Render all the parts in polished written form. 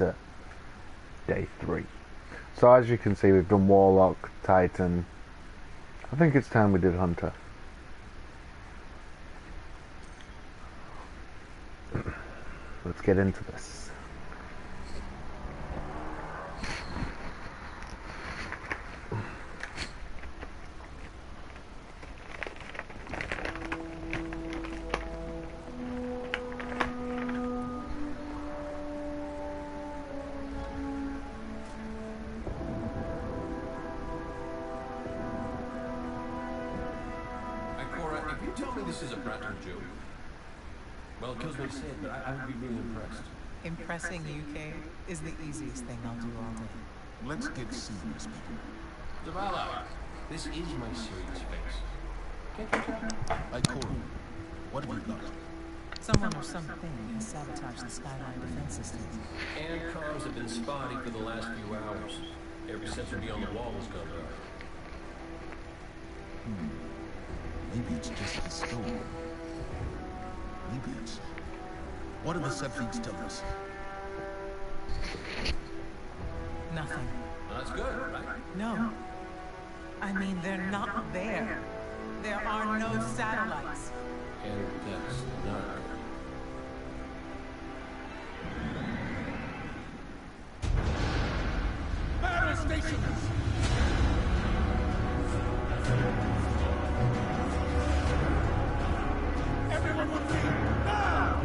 to day 3. So as you can see, we've done Warlock, Titan. I think it's time we did Hunter. Let's get into this. If you tell me this is a practical joke, well, it kills me to say it, but I would be really impressed. Impressing you, Kay, is the easiest thing I'll do all day. Let's get serious, people. Zavala, this is my serious face. Can't you tell? Ikora, what have you got? Someone or something has sabotaged the Skyline defense system. And comms have been spotty for the last few hours. Every sensor beyond the wall has gone dark. Maybe it's just the storm. Maybe it's... What do the sub-feeds tell us? Nothing. Well, that's good, right? No. I mean, they're not there. There are no satellites. And that's not good. Battle stations! Everyone with me, now!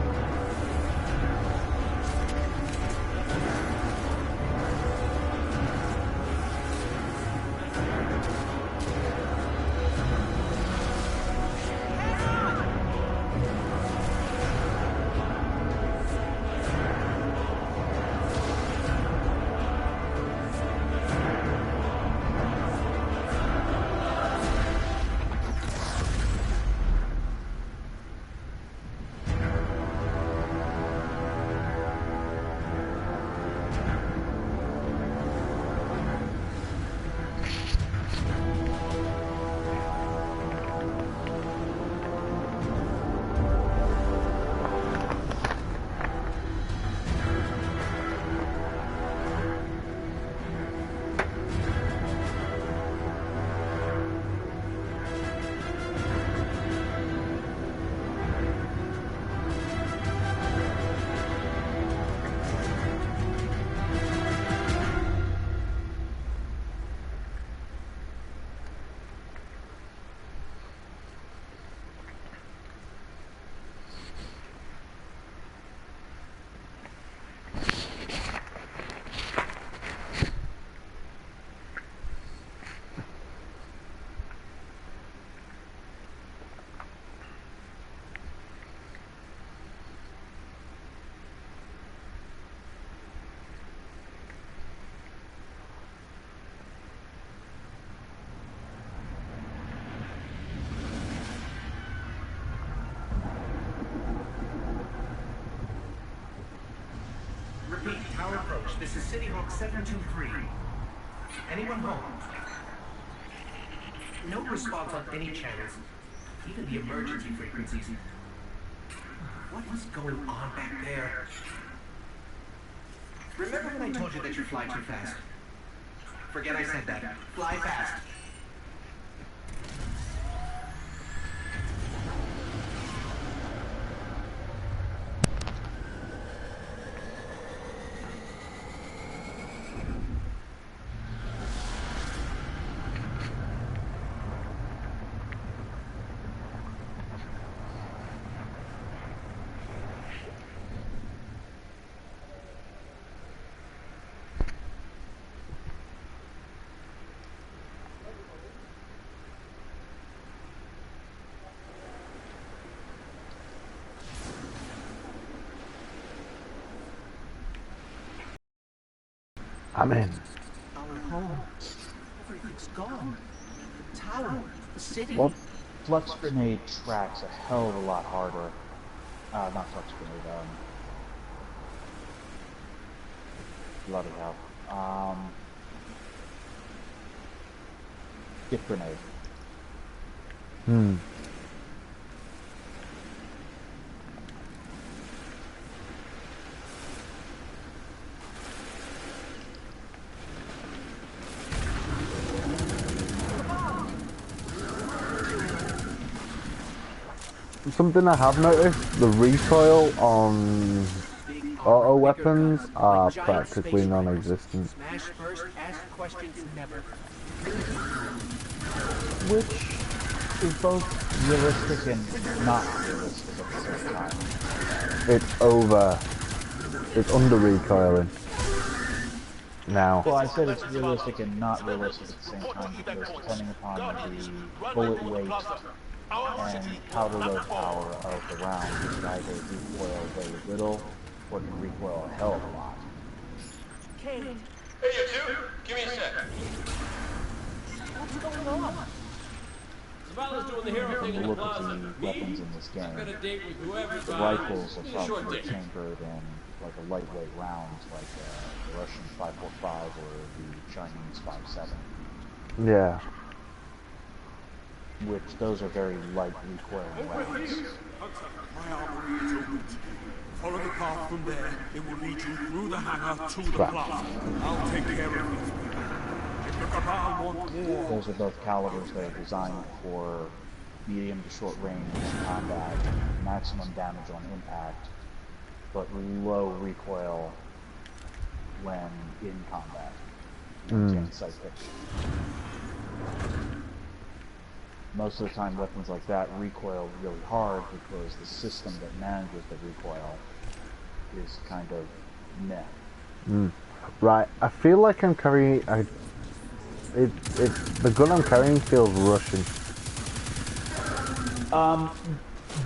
Repeat, tower approach. This is City Hawk 723. Anyone home? No response on any channels, even the emergency frequencies. What is going on back there? Remember when I told you that you fly too fast? Forget I said that. Fly fast. I'm in. Our home. Everything's gone. The tower, the city. Well, Flux Grenade tracks a hell of a lot harder. Not Flux Grenade, bloody hell. Gift Grenade. something I have noticed, the recoil on auto weapons are practically non-existent. Smash first, ask questions never. Which is both realistic and not realistic at the same time. It's under recoiling now. Well, I said it's realistic and not realistic at the same time because depending upon the bullet weight and powder load power of the round, it can either recoil very little or can recoil a hell of a lot. Hey, you two, give me a sec. What's going on? Zavala's doing the hero thing in the Look at plaza. the weapons in this I've got a game. date with whoever. The rifles are Give me a short probably date. chambered in like a lightweight round, like the Russian 545 or the Chinese 57, Yeah. which those are very light recoiling rounds. My armory is open to you. Follow the path from there. It will lead you through the hangar to the Right. plaza. I'll take care of these people. If the Cabal want war, Those are both calibers that are designed for medium to short range combat, maximum damage on impact, but low recoil when in combat. In sight picture. Most of the time weapons like that recoil really hard because the system that manages the recoil is kind of meh. Right. I feel like I'm carrying. The gun I'm carrying feels Russian.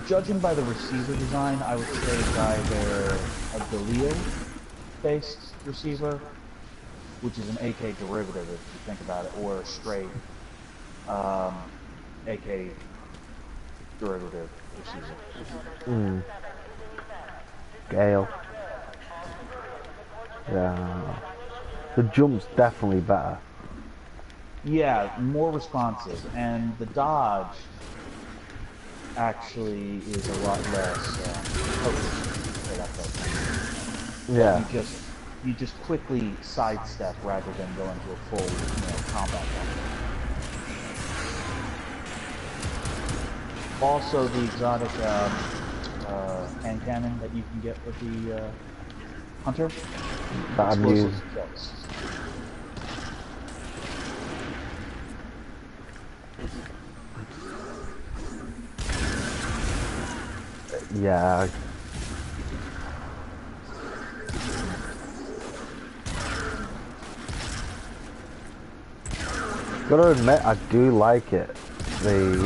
Judging by the receiver design, I would say it's either a Galil-based receiver, which is an AK derivative if you think about it, or a straight AK derivative receiver. Gale. Yeah. The jump's definitely better. Yeah, more responsive, and the dodge actually is a lot less potent for that purpose. Yeah. You just quickly sidestep rather than go into a full combat level. Also, the exotic hand cannon that you can get with the hunter. That I've used. Explosive kills. Yeah. Gotta admit, I do like it. Very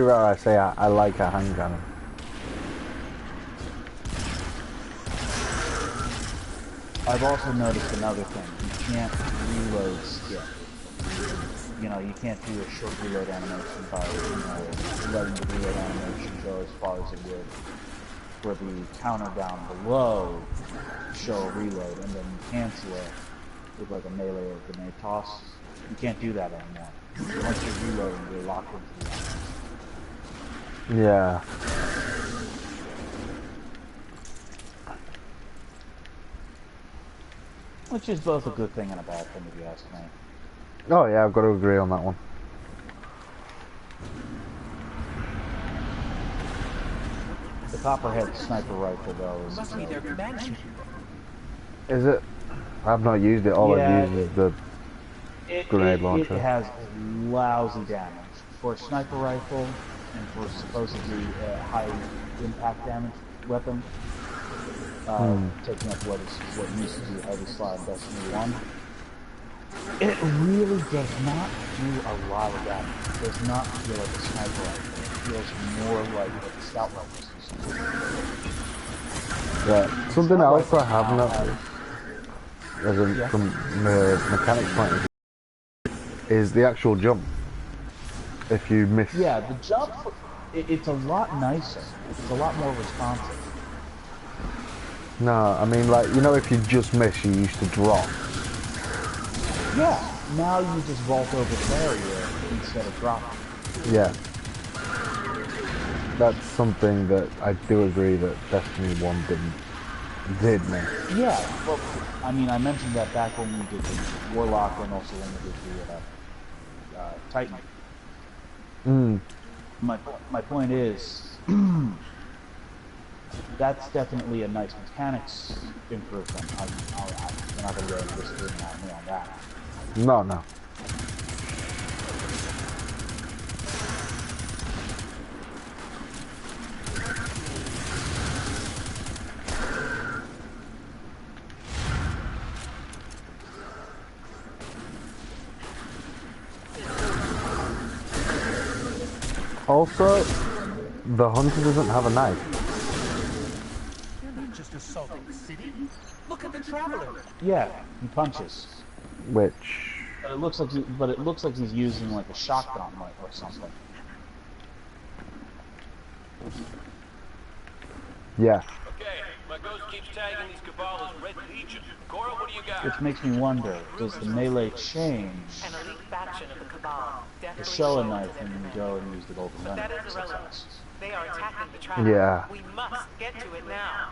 rare I say I like a handgun. I've also noticed another thing. You can't reload skip. You know, you can't do a short reload animation by, letting the reload animation go as far as it would for the counter down below show a reload and then cancel it with like a melee or grenade toss. You can't do that anymore. Once you're reloading, you're locked into the animation. Yeah. Which is both a good thing and a bad thing if you ask me. Oh yeah, I've got to agree on that one. The Copperhead sniper rifle though is Must be their command ship. Is it? I've not used it. All Yeah, I've used is the grenade launcher. It has lousy damage for a sniper rifle and for supposedly a high impact damage weapon. Taking up what used to be heavy slot in Destiny 1. It really does not do a lot of damage. It does not feel like a sniper rifle. It feels more like a scout rifle. Yeah. Something else I have noticed, from the mechanics point of view, is the actual jump. If you miss. Yeah, the jump, it's a lot nicer. It's a lot more responsive. No, I mean if you just miss, you used to drop. Yeah, now you just vault over the barrier instead of dropping. Yeah. That's something that I do agree that Destiny 1 did miss. Yeah, well, I mean, I mentioned that back when we did the Warlock and also when we did the Titan. my point is, that's definitely a nice mechanics improvement. I'm not going to really disagree on me on that. No, no. Also, the hunter doesn't have a knife. You're not just assaulting the city. Look at the traveler. Yeah, he punches. Which... But it looks like he's using like a shotgun or something. Yeah. Okay, my ghost keeps tagging these Cabal as Red Legion. Cora, what do you got? Which makes me wonder, does the melee change An elite faction of the Cabal. to Definitely show a shown knife to and them. you go and use the golden gun? That is Makes irrelevant. sense. They are attacking the traveler. Yeah. We must get to it now.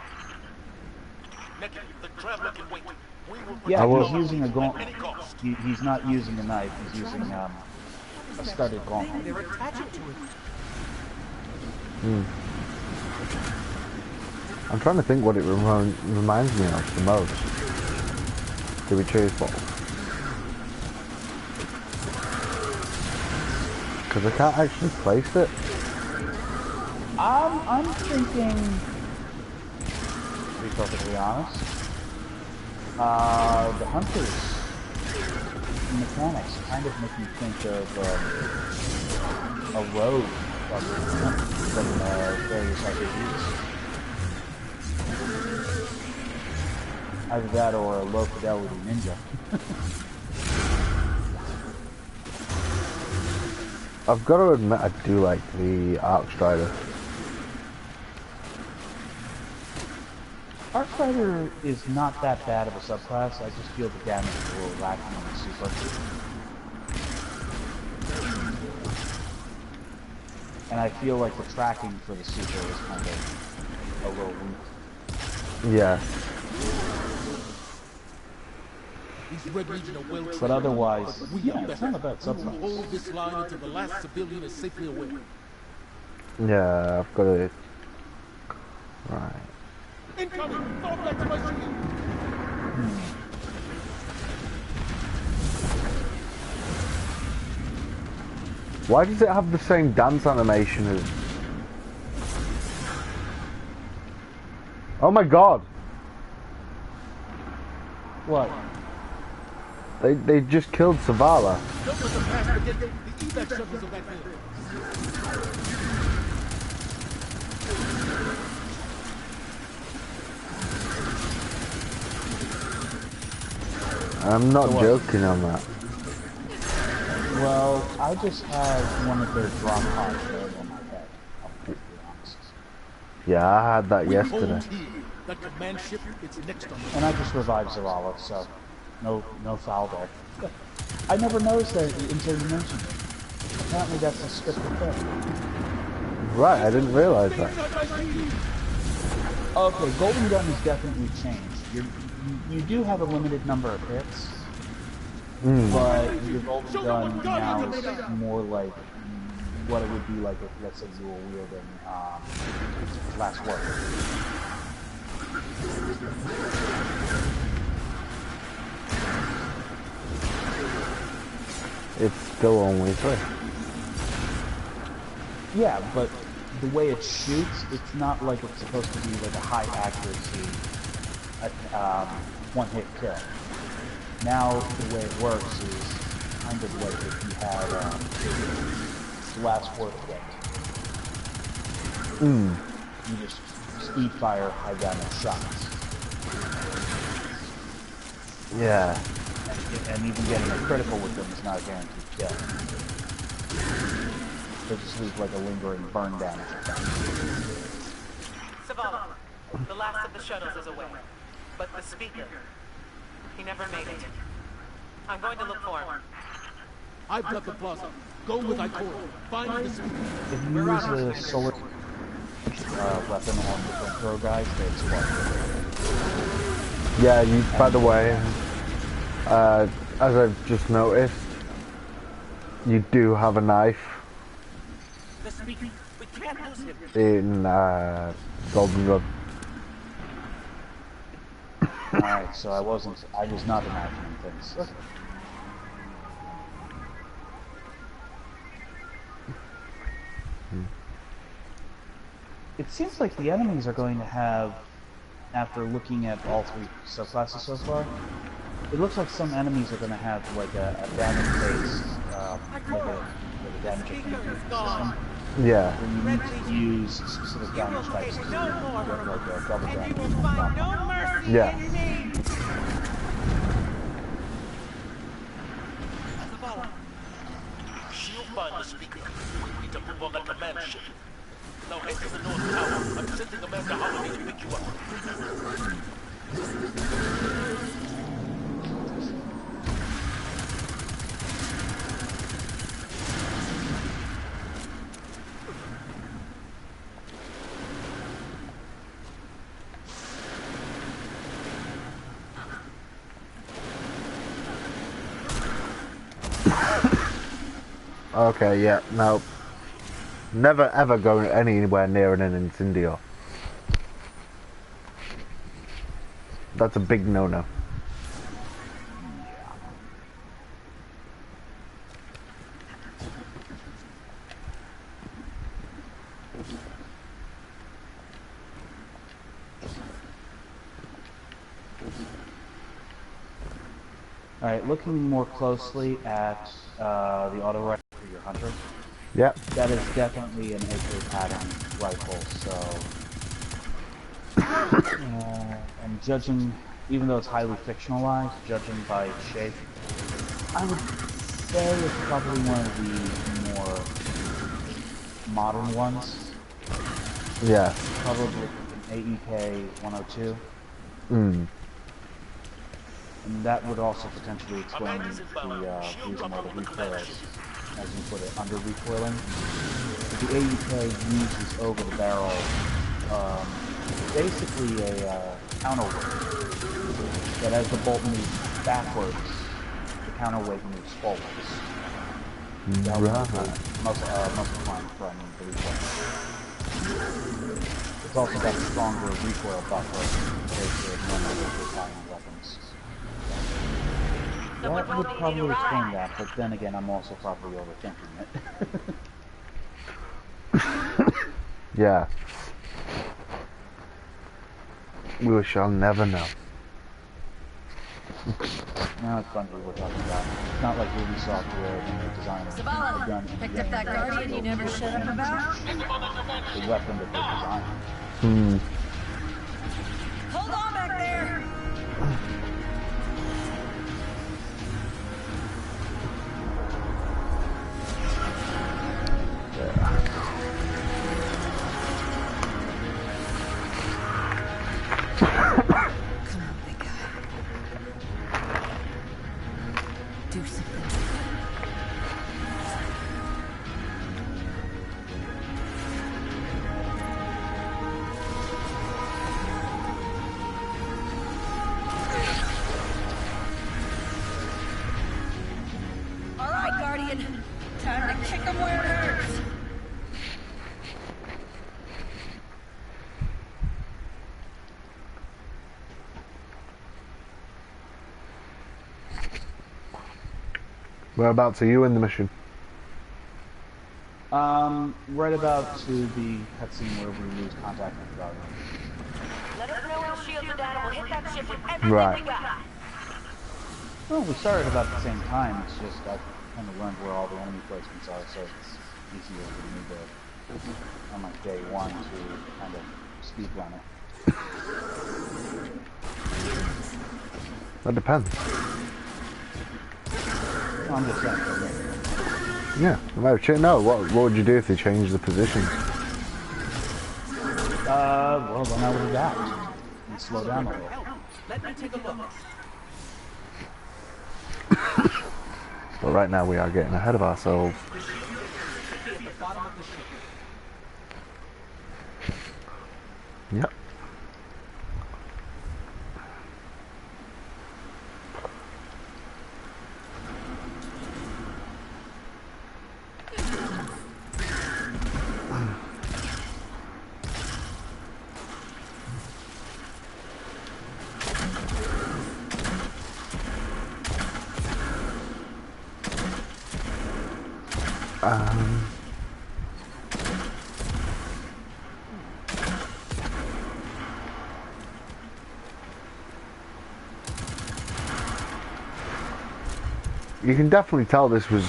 Nicky, the traveler can wait. We will Yeah, will- he's using a gauntlet. any cost. He's not using a knife, he's using a studded gauntlet. They're attaching to it. I'm trying to think what it reminds me of the most. Do we choose what? Because I can't actually place it. I'm thinking, to be perfectly honest, the Hunter's mechanics kind of make me think of a rogue from various RPGs. Either that or a low fidelity ninja. I've got to admit I do like the Arcstrider. Arcstrider is not that bad of a subclass. I just feel the damage is a little lacking on the super. And I feel like the tracking for the super is kind of a little weak. Yeah. These Red Legion are well trained. But otherwise, We yeah, are it's not a better. bad We will subclass. hold this line until the last civilian is safely away. Yeah, I've got to... Right. Incoming! Fall back to my shield! Why does it have the same dance animation as... Oh my god! What? They just killed Savala. Don't let them pass to get the evac shuttles of that hill. I'm not So what? joking on that. Well, I just had one of their drop pods buried on my head. I'll be honest. Yeah, I had that We yesterday. hold here. That command ship, it's next on the And I just revived Zavala, so no foul there. I never noticed that until you mentioned it. Apparently that's a scripted thing. Right, I didn't realise that. Okay, Golden Gun has definitely changed. You do have a limited number of hits, but your Golden Gun now is more like what it would be like if, let's say, you were wielding Last Word. It's still only 3. Yeah, but the way it shoots, it's not like it's supposed to be like a high accuracy, one-hit kill. Now, the way it works is kind of like if you had Last Word effect. You just speed fire high damage shots. Yeah. And even getting a critical with them is not a guaranteed kill. They just leave like a lingering burn damage effect. Savala, the last of the shuttles is away. But the speaker, he never made it. I'm going to look for him. I've got the plaza. Go with Ikora. Find the speaker. If you use a solar weapon on the throw guys, they explode. Yeah, you, by the way, as I've just noticed, you do have a knife. The speaker. We can't lose him. In Golden Run. Alright, so I was not imagining things. It seems like the enemies are going to have, after looking at all three subclasses so far, it looks like some enemies are going to have like a damage-based, like a damage affinity system. Yeah. Where you need to use specific damage types to get like a double damage. Yeah. She'll find the speaker. We need to move on the command ship. Now head to the North Tower. I'm sending a man to Holiday to pick you up. Okay, yeah, no. Never ever go anywhere near an incendio. That's a big no-no. Alright, looking more closely at the auto rifle for your hunter. Yep. That is definitely an AK pattern rifle, so... and judging, even though it's highly fictionalized, judging by its shape, I would say it's probably one of the more modern ones. Yeah. Probably an AEK 102. Mm. And that would also potentially explain the reason why the recoils, as you put it, under recoiling. The AUK uses over the barrel, basically a counterweight. That as the bolt moves backwards, the counterweight moves forwards. That must climb from the recoil. It's also got a stronger recoil buffer compared to normal fire weapons. That would probably explain that, but then again, I'm also probably overthinking it. Yeah. We shall never know. Now it's Bungie we're talking about. It's not like Ubisoft where when they're designing a gun. Picked up that Guardian you never shut up about? The weapon that they're designing. Hmm. Hold on back there! Time to kick them where it hurts. Whereabouts are you in the mission? Right about to the cutscene where we lose contact with the Guardian. Let us know when the shields are down and we'll hit that ship with everything Right. we got. Well, we started about the same time. It's just I've kind of learned where all the enemy placements are, so it's easier for me to, on like day one, to kind of speed run it. That depends. No, I'm just saying. Yeah. No, what would you do if they changed the position? Well, then I would adapt and slow down a little. Let me take a look. But right now we are getting ahead of ourselves. Yep. Um, you can definitely tell this was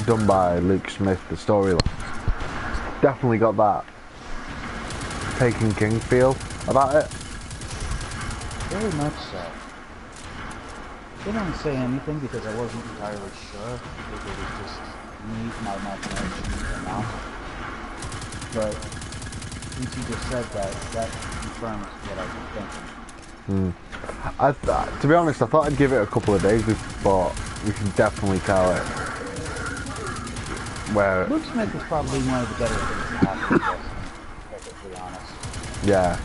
done by Luke Smith, the storyline. Definitely got that Taken King feel about it. Very much so. Didn't say anything because I wasn't entirely sure if it was just me, my imagination, or not. But since you just said that, that confirms what I've been thinking. To be honest, I thought I'd give it a couple of days, but you can definitely tell it. Where Luke Smith is probably one of the better things to happen to Destiny, to be perfectly honest. yeah,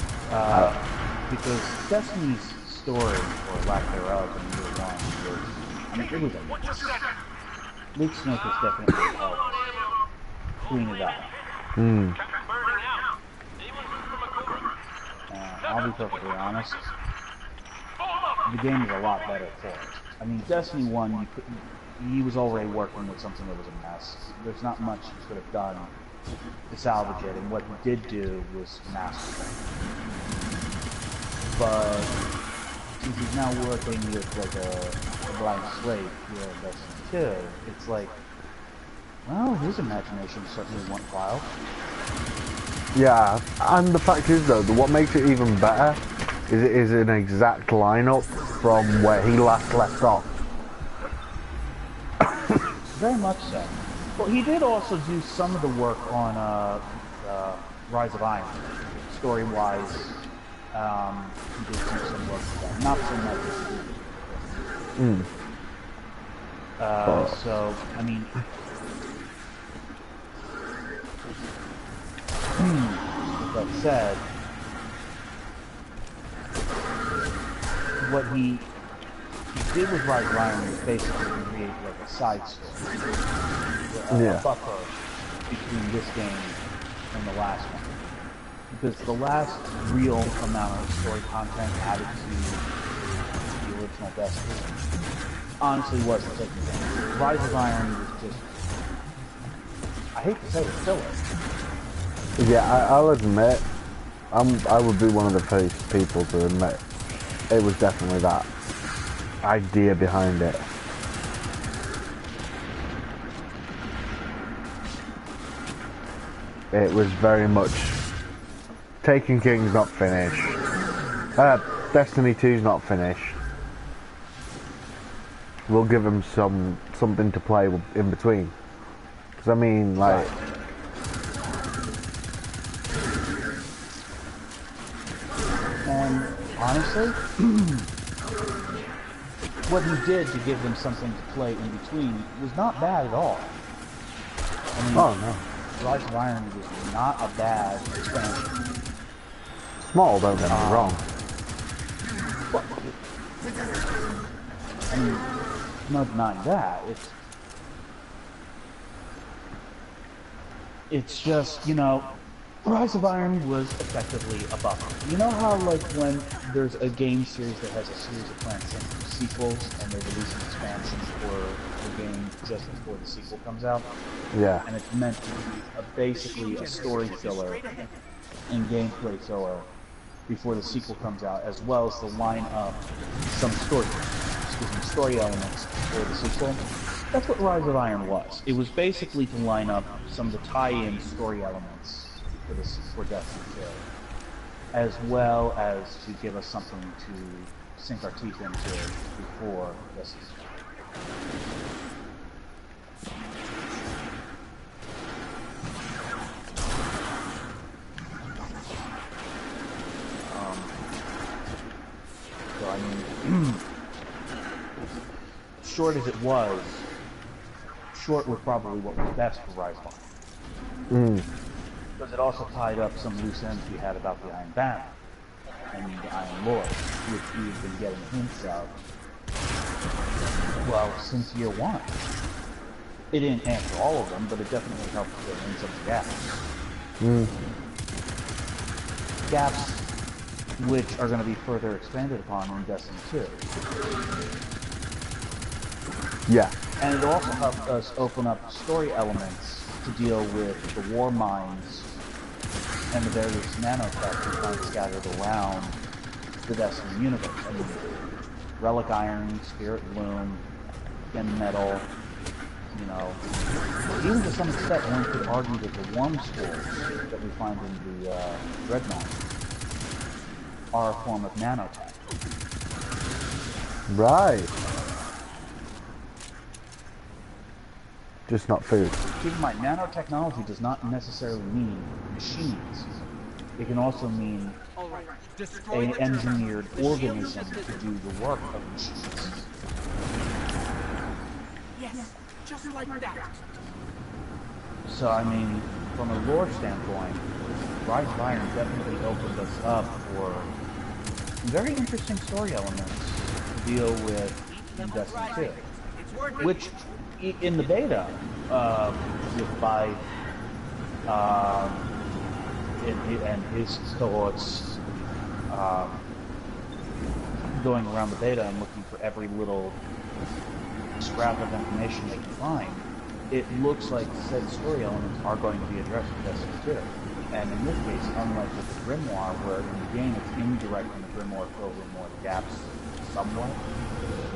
Because Destiny's story, or lack thereof, in year one was, I mean, it was a mess. Luke Smith has definitely helped clean it up. I'll be perfectly honest, the game is a lot better for it. I mean, Destiny 1, you couldn't, he was already working with something that was a mess. There's not much he could have done to salvage it, and what he did do was masterful. But since he's now working with like a blank slate here in Destiny 2, it's like, well, his imagination certainly went wild. yeah, and the fact is though, what makes it even better is it is an exact lineup from where he last left off. Very much so. Well, he did also do some of the work on Rise of Iron. Story-wise, he did do some work with that. Not so much as so, I mean... with that said, what he did with Rise of Iron was basically create like a side story, a buffer between this game and the last one. Because the last real amount of story content added to the original Destiny honestly wasn't taking advantage. Rise of Iron was just, I hate to say it, filler. Yeah, I'll admit, I would be one of the first people to admit it was definitely that idea behind it. It was very much Taken King's not finished. Destiny 2's not finished. We'll give him something to play in between. Because I mean, like. And honestly, what he did to give them something to play in between was not bad at all. I mean, Oh no. Rise of Iron was not a bad expansion. Small, don't get me wrong. I mean, no denying that. It's just, you know, Rise of Iron was effectively a buffer. You know how, like, when there's a game series that has a series of planned sequels, and they're releasing expansions for the game just before the sequel comes out? Yeah. And it's meant to be basically a story filler and gameplay filler before the sequel comes out, as well as to line up some story elements for the sequel. That's what Rise of Iron was. It was basically to line up some of the tie-in story elements for Destiny 2, as well as to give us something to sink our teeth into before Destiny 2. So I mean, short as it was, short was probably what was best for Rise of Iron. Because it also tied up some loose ends we had about the Iron Banner and the Iron Lord, which we've been getting hints of, well, since year one. It didn't answer all of them, but it definitely helped fill in some gaps. Gaps which are going to be further expanded upon in Destiny 2. Yeah. And it also helped us open up story elements to deal with the war mines and the various nanotech we find scattered around the Destiny universe. I mean, Relic Iron, Spirit Bloom, Thin Metal, you know. Even to some extent, one could argue that the worm spores that we find in the Dreadnought are a form of nanotech. Right. Just not food. Keep in mind, nanotechnology does not necessarily mean machines. It can also mean an engineered organism to do the work of machines. Yes, just like that. So, I mean, from a lore standpoint, Rise of Iron definitely opened us up for very interesting story elements to deal with in Destiny 2. Which, in the beta, by and his cohorts going around the beta and looking for every little scrap of information they can find, it looks like said story elements are going to be addressed in Destiny 2. And in this case, unlike with the Grimoire, where in the game it's indirect and the Grimoire fills in more gaps somewhat,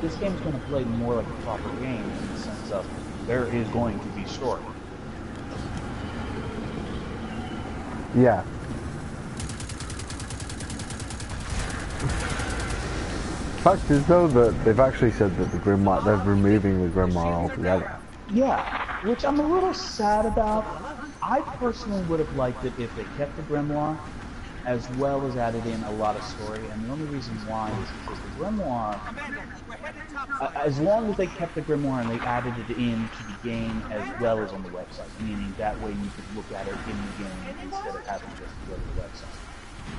this game is going to play more like a proper game in the sense of there is going to be story. Yeah. Fact is though that they've actually said that the Grimoire, they're removing the Grimoire altogether. Yeah, which I'm a little sad about. I personally would have liked it if they kept the Grimoire, as well as added in a lot of story, and the only reason why is because the Grimoire, as long as they kept the Grimoire and they added it into the game as well as on the website, meaning that way you could look at it in the game instead of having to just go to the website.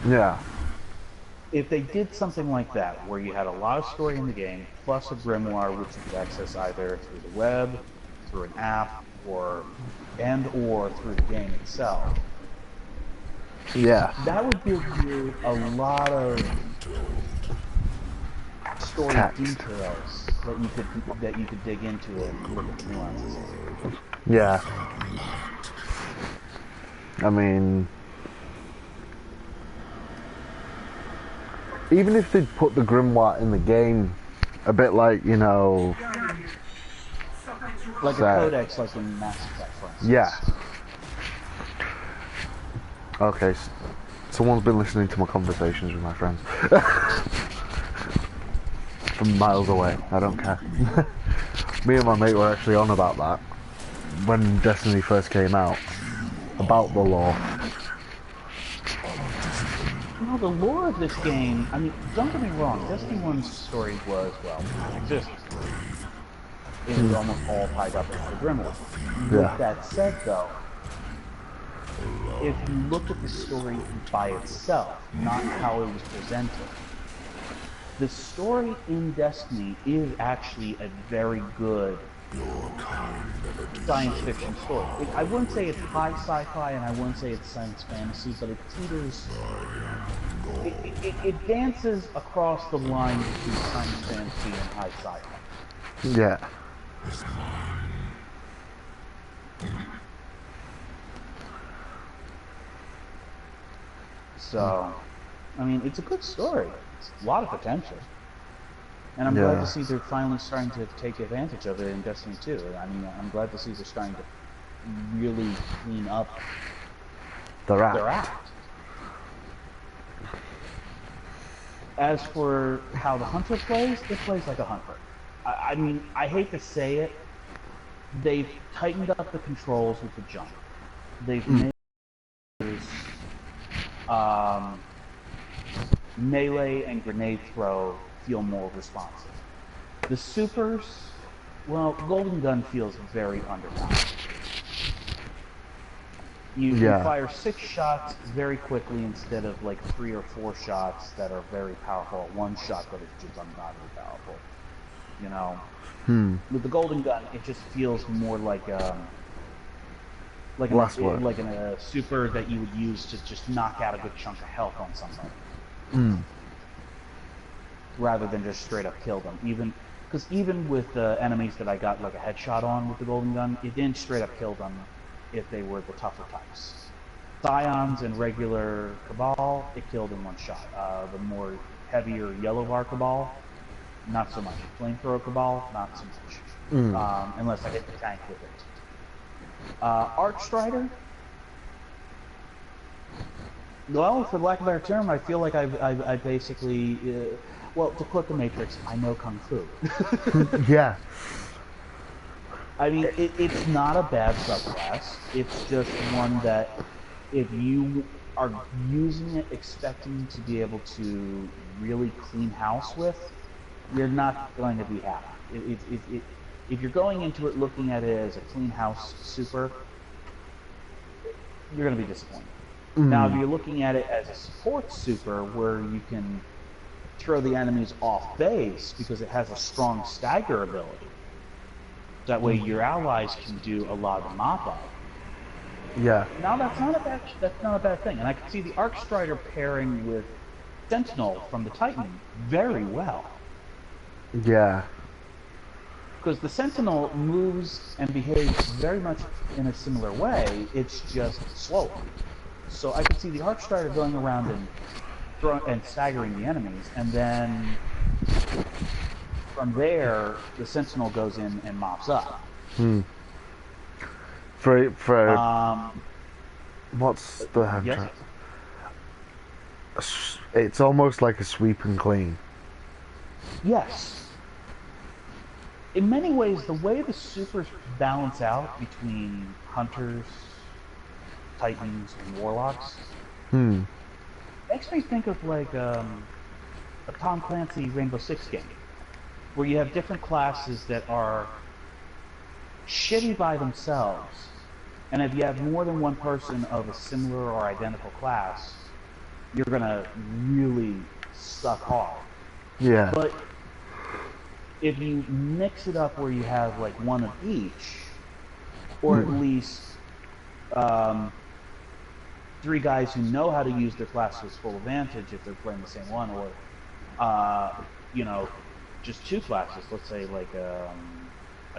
Yeah. If they did something like that, where you had a lot of story in the game, plus a Grimoire which you could access either through the web, through an app, or through the game itself, Yeah. that would give you a lot of story Text. details that you could dig into and look at the nuances. Yeah. I mean, even if they'd put the Grimoire in the game, a bit like, you know, like a codex, like in Mass Effect, for instance. Yeah. Okay, someone's been listening to my conversations with my friends. From miles away, I don't care. Me and my mate were actually on about that when Destiny first came out, about the lore. You know, the lore of this game, I mean, don't get me wrong, Destiny 1's story was, well, existed. It was almost all tied up into the Grimoire. Yeah. With that said, though, if you look at the story by itself, not how it was presented, the story in Destiny is actually a very good science fiction story. I wouldn't say it's high sci-fi and I wouldn't say it's science fantasy, but it teeters, it dances across the line between science fantasy and high sci-fi. Yeah. So, I mean, it's a good story. It's a lot of potential. And I'm glad to see they're finally starting to take advantage of it in Destiny 2. I mean, I'm glad to see they're starting to really clean up their act. As for how the Hunter plays, it plays like a Hunter. I mean, I hate to say it, they've tightened up the controls with the jump. They've made melee and grenade throw feel more responsive. The supers, well, Golden Gun feels very underpowered. You fire 6 shots very quickly instead of like 3 or 4 shots that are very powerful. 1 shot that is just ungodly powerful. You know, with the Golden Gun, it just feels more like a super that you would use to just knock out a good chunk of health on somebody, rather than just straight up kill them. Because even with the enemies that I got like a headshot on with the golden gun, it didn't straight up kill them if they were the tougher types. Scions and regular Cabal, it killed in one shot. The more heavier yellow bar Cabal, not so much. Flamethrower Cabal, not so much. Unless I hit the tank with it. Archstrider? Well, for lack of a better term, I feel like I basically... well, to quote the Matrix, I know Kung Fu. Yeah. I mean, it's not a bad subclass. It's just one that if you are using it expecting to be able to really clean house with, you're not going to be happy. If you're going into it looking at it as a clean house super, you're going to be disappointed. Now, if you're looking at it as a support super where you can throw the enemies off base because it has a strong stagger ability, that way your allies can do a lot of the mop-up. Yeah. Now that's not a bad thing, and I can see the Archstrider pairing with Sentinel from the Titan very well. Yeah. Because the Sentinel moves and behaves very much in a similar way, it's just slower. So I can see the Archstrider going around and staggering the enemies, and then from there, the Sentinel goes in and mops up. What's the yes? It's almost like a sweep and clean. Yes. In many ways, the way the supers balance out between hunters, titans, and warlocks makes me think of like a Tom Clancy Rainbow Six game, where you have different classes that are shitty by themselves, and if you have more than one person of a similar or identical class, you're gonna really suck hard. Yeah. But if you mix it up where you have like one of each, or at least 3 guys who know how to use their class to its full advantage if they're playing the same one, or you know, just 2 classes, let's say like a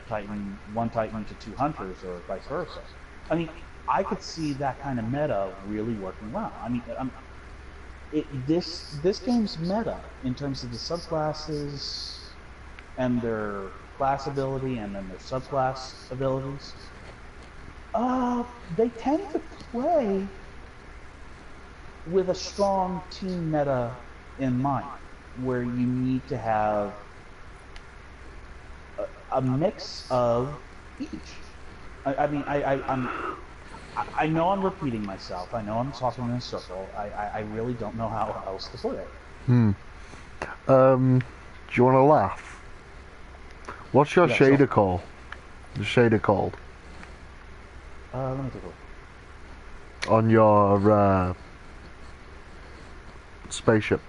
Titan, 1 Titan to 2 hunters, or vice versa. I mean, I could see that kind of meta really working well. I mean, this game's meta in terms of the subclasses and their class ability, and then their subclass abilities. They tend to play with a strong team meta in mind, where you need to have a mix of each. I know I'm repeating myself. I know I'm talking in a circle. I really don't know how else to put it. Do you want to laugh? What's your shader call? The shader called? Let me take a look. On your spaceship.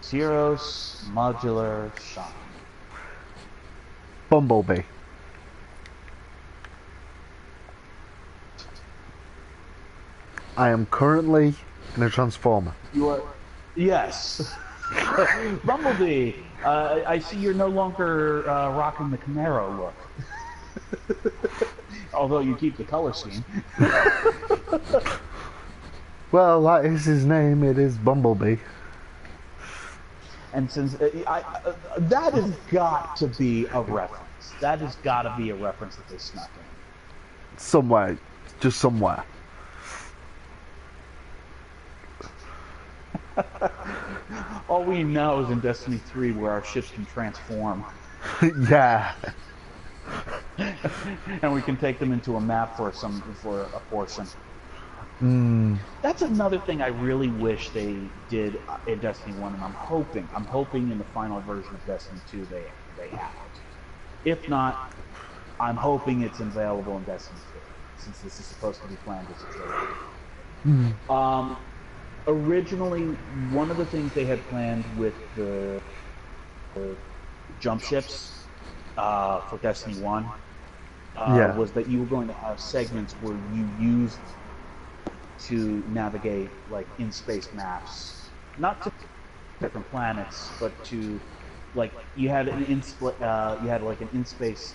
Zeros Modular Shine. Bumblebee. I am currently in a transformer. You are... Yes. Bumblebee, I see you're no longer rocking the Camaro look. Although you keep the color scheme. Well, that is his name. It is Bumblebee. And since that has got to be a reference. That has got to be a reference that they snuck in. Somewhere. Just somewhere. All we know is in Destiny 3 where our ships can transform. Yeah. And we can take them into a map for a portion. That's another thing I really wish they did in Destiny 1, and I'm hoping in the final version of Destiny 2 they have it. If not, I'm hoping it's available in Destiny 2, since this is supposed to be planned as a trilogy. Originally, one of the things they had planned with the jump ships for Destiny 1 was that you were going to have segments where you used to navigate like in-space maps, not to different planets, but to like you had like an in space.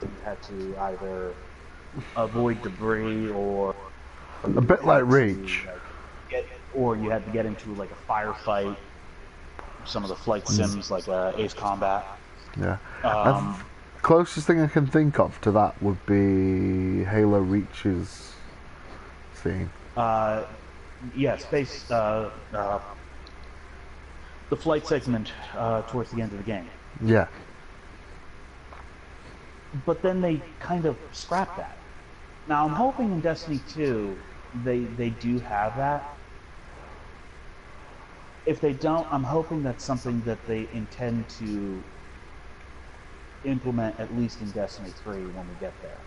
You had to either avoid debris or A bit like Reach. or you had to get into like a firefight. Some of the flight sims like Ace Combat. Yeah. Closest thing I can think of to that would be Halo Reach's theme. Yeah, space. The flight segment towards the end of the game. Yeah. But then they kind of scrapped that. Now I'm hoping in Destiny 2 they do have that. If they don't, I'm hoping that's something that they intend to implement at least in Destiny 3 when we get there.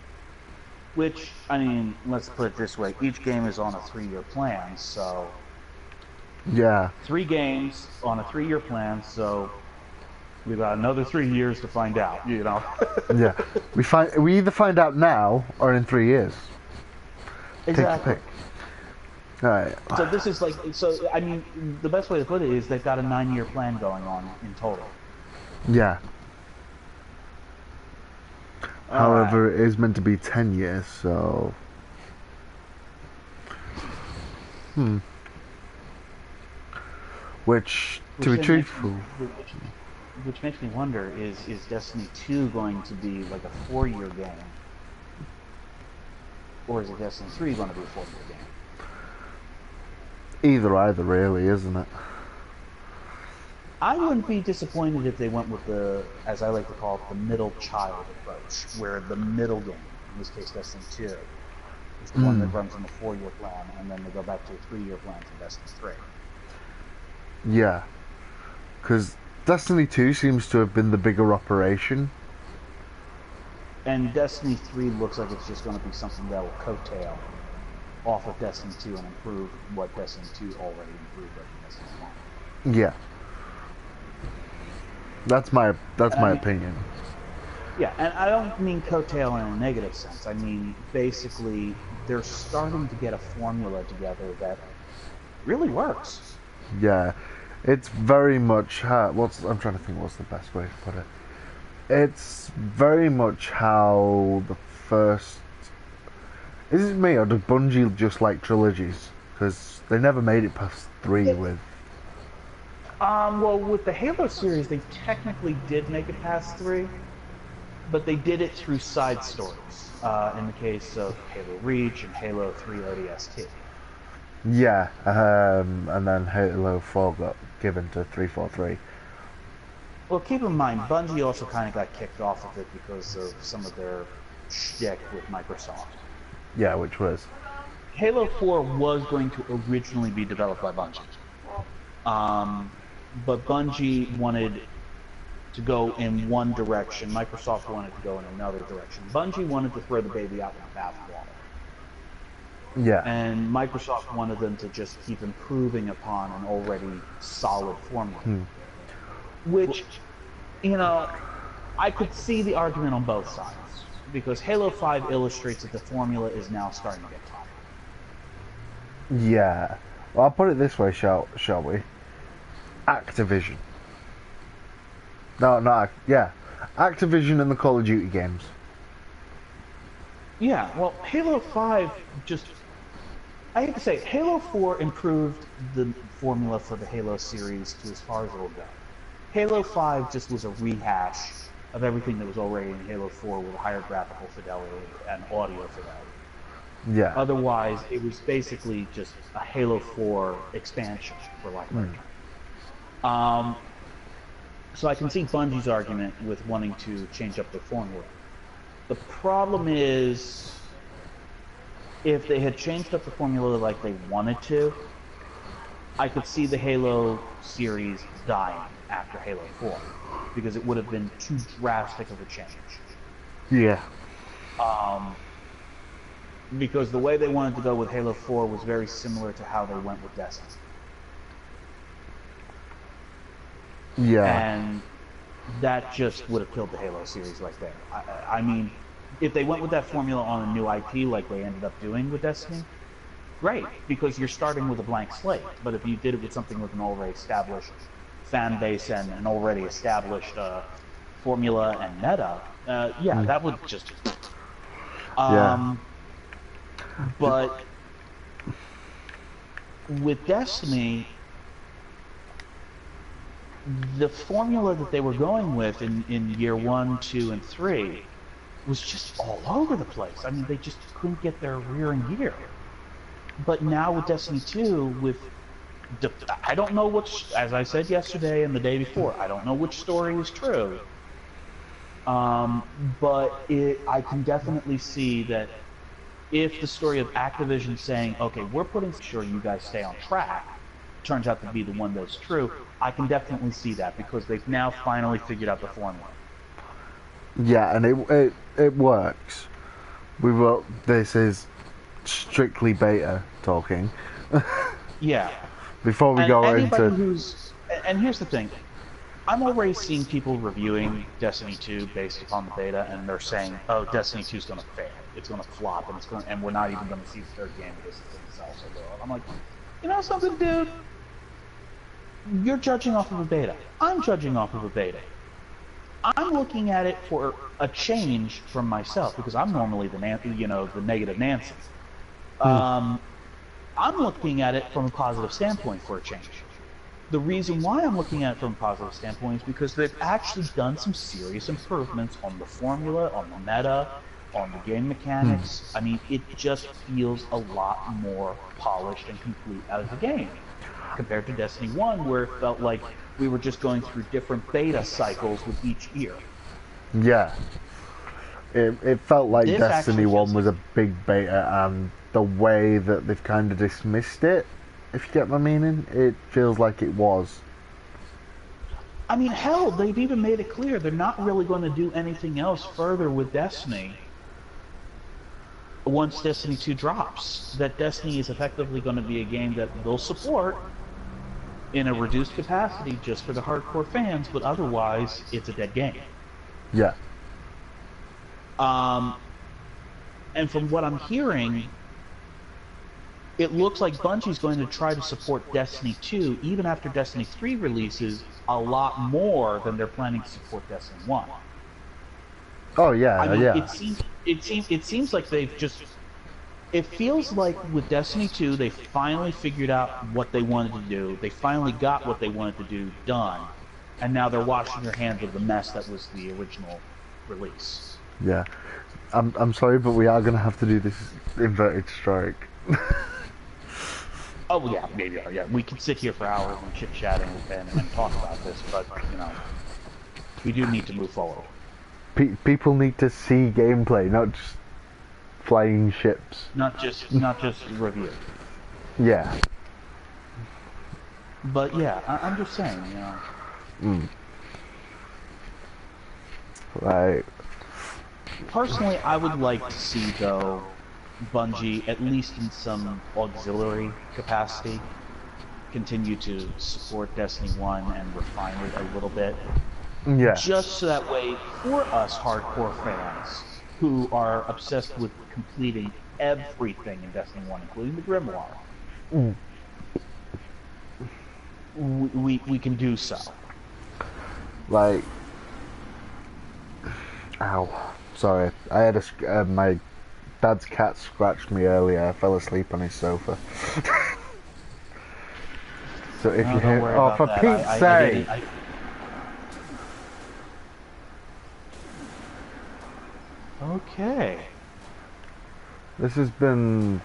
Which, I mean, let's put it this way, each game is on a 3-year plan, so... Yeah. 3 games on a 3-year plan, so we've got another 3 years to find out, you know? Yeah. We either find out now or in 3 years. Exactly. Take your pick. Alright. So this is like, so, I mean, the best way to put it is they've got a 9-year plan going on in total. Yeah. However, it is meant to be 10 years, so... Which, to be truthful... Which makes me wonder, is Destiny 2 going to be like a 4-year game? Or is it Destiny 3 going to be a 4-year game? Either, really, isn't it? I wouldn't be disappointed if they went with the, as I like to call it, the middle child approach, where the middle game, in this case Destiny 2, is the one that runs on a 4-year plan, and then they go back to a 3-year plan for Destiny 3. Yeah. Because Destiny 2 seems to have been the bigger operation. And Destiny 3 looks like it's just going to be something that will coattail off of Destiny 2 and improve what Destiny 2 already improved over Destiny 1. Yeah. That's my opinion. Yeah, and I don't mean coattail in a negative sense. I mean, basically, they're starting to get a formula together that really works. Yeah. It's very much how... I'm trying to think what's the best way to put it. It's very much how the first... Is it me, or does Bungie just like trilogies? Because they never made it past 3 with... Well, with the Halo series, they technically did make it past 3, but they did it through side stories. In the case of Halo Reach and Halo 3 ODST. Yeah, and then Halo 4 got given to 343. Well, keep in mind, Bungie also kind of got kicked off of it because of some of their shtick with Microsoft. Yeah, which was? Halo 4 was going to originally be developed by Bungie. But Bungie wanted to go in one direction. Microsoft wanted to go in another direction. Bungie wanted to throw the baby out with the bathwater. Yeah. And Microsoft wanted them to just keep improving upon an already solid formula. Which, you know, I could see the argument on both sides. Because Halo 5 illustrates that the formula is now starting to get tired. Yeah. Well, I'll put it this way, shall we? Activision. Yeah. Activision and the Call of Duty games. Yeah, well, Halo 5 just... I hate to say, Halo 4 improved the formula for the Halo series to as far as it'll go. Halo 5 just was a rehash of everything that was already in Halo 4 with higher graphical fidelity and audio fidelity. Yeah. Otherwise, it was basically just a Halo 4 expansion, for lack of a better term. So I can see Bungie's argument with wanting to change up the formula. The problem is, if they had changed up the formula like they wanted to, I could see the Halo series dying after Halo 4, because it would have been too drastic of a change. Yeah. Because the way they wanted to go with Halo 4 was very similar to how they went with Destiny. Yeah. And that just would have killed the Halo series right there. I mean, if they went with that formula on a new IP like they ended up doing with Destiny, great, because you're starting with a blank slate. But if you did it with something with an already established fan base and an already established formula and meta, yeah, that would just. Yeah. But with Destiny, the formula that they were going with in year 1, 2, and 3 was just all over the place. I mean, they just couldn't get their rear in gear. But now with Destiny 2, I don't know which, as I said yesterday and the day before, I don't know which story is true. But I can definitely see that if the story of Activision saying, okay, we're putting sure you guys stay on track, turns out to be the one that's true, I can definitely see that because they've now finally figured out the formula. Yeah, and it works. This is strictly beta talking. Yeah. Before we And go anybody into... and here's the thing. I'm already seeing people reviewing Destiny 2 based upon the beta, and they're saying, "Oh, Destiny 2 is going to fail. It's going to flop, and we're not even going to see the third game because it's going to sell so well." I'm like, you know something, dude? You're judging off of a beta. I'm judging off of a beta. I'm looking at it for a change from myself because I'm normally the negative Nancy. I'm looking at it from a positive standpoint for a change. The reason why I'm looking at it from a positive standpoint is because they've actually done some serious improvements on the formula, on the meta, on the game mechanics. I mean, it just feels a lot more polished and complete as a game compared to Destiny 1, where it felt like we were just going through different beta cycles with each year. Yeah. It felt like This Destiny 1 was like a big beta, and the way that they've kind of dismissed it, if you get my meaning, it feels like it was. I mean, hell, they've even made it clear they're not really going to do anything else further with Destiny once Destiny 2 drops. That Destiny is effectively going to be a game that they'll support in a reduced capacity just for the hardcore fans, but otherwise, it's a dead game. Yeah. And from what I'm hearing, it looks like Bungie's going to try to support Destiny 2, even after Destiny 3 releases, a lot more than they're planning to support Destiny 1. Oh yeah, I mean, yeah. it seems like they've just. It feels like with Destiny 2, they finally figured out what they wanted to do. They finally got what they wanted to do done, and now they're washing their hands of the mess that was the original release. Yeah. I'm sorry, but we are going to have to do this inverted strike. Oh yeah, maybe. Yeah, we could sit here for hours and chit-chatting and talk about this, but we do need to move forward. People need to see gameplay, not just flying ships. Not just review. Yeah. But yeah, I'm just saying, Right. Personally, I would like to see, though, Bungie, at least in some auxiliary capacity, continue to support Destiny 1 and refine it a little bit. Yeah. Just so that way, for us hardcore fans who are obsessed with completing everything in Destiny 1, including the Grimoire, we can do so. Like, ow. Sorry, I had my dad's cat scratched me earlier. I fell asleep on his sofa. So if you hear, oh, for Pete's sake! Okay. This has been.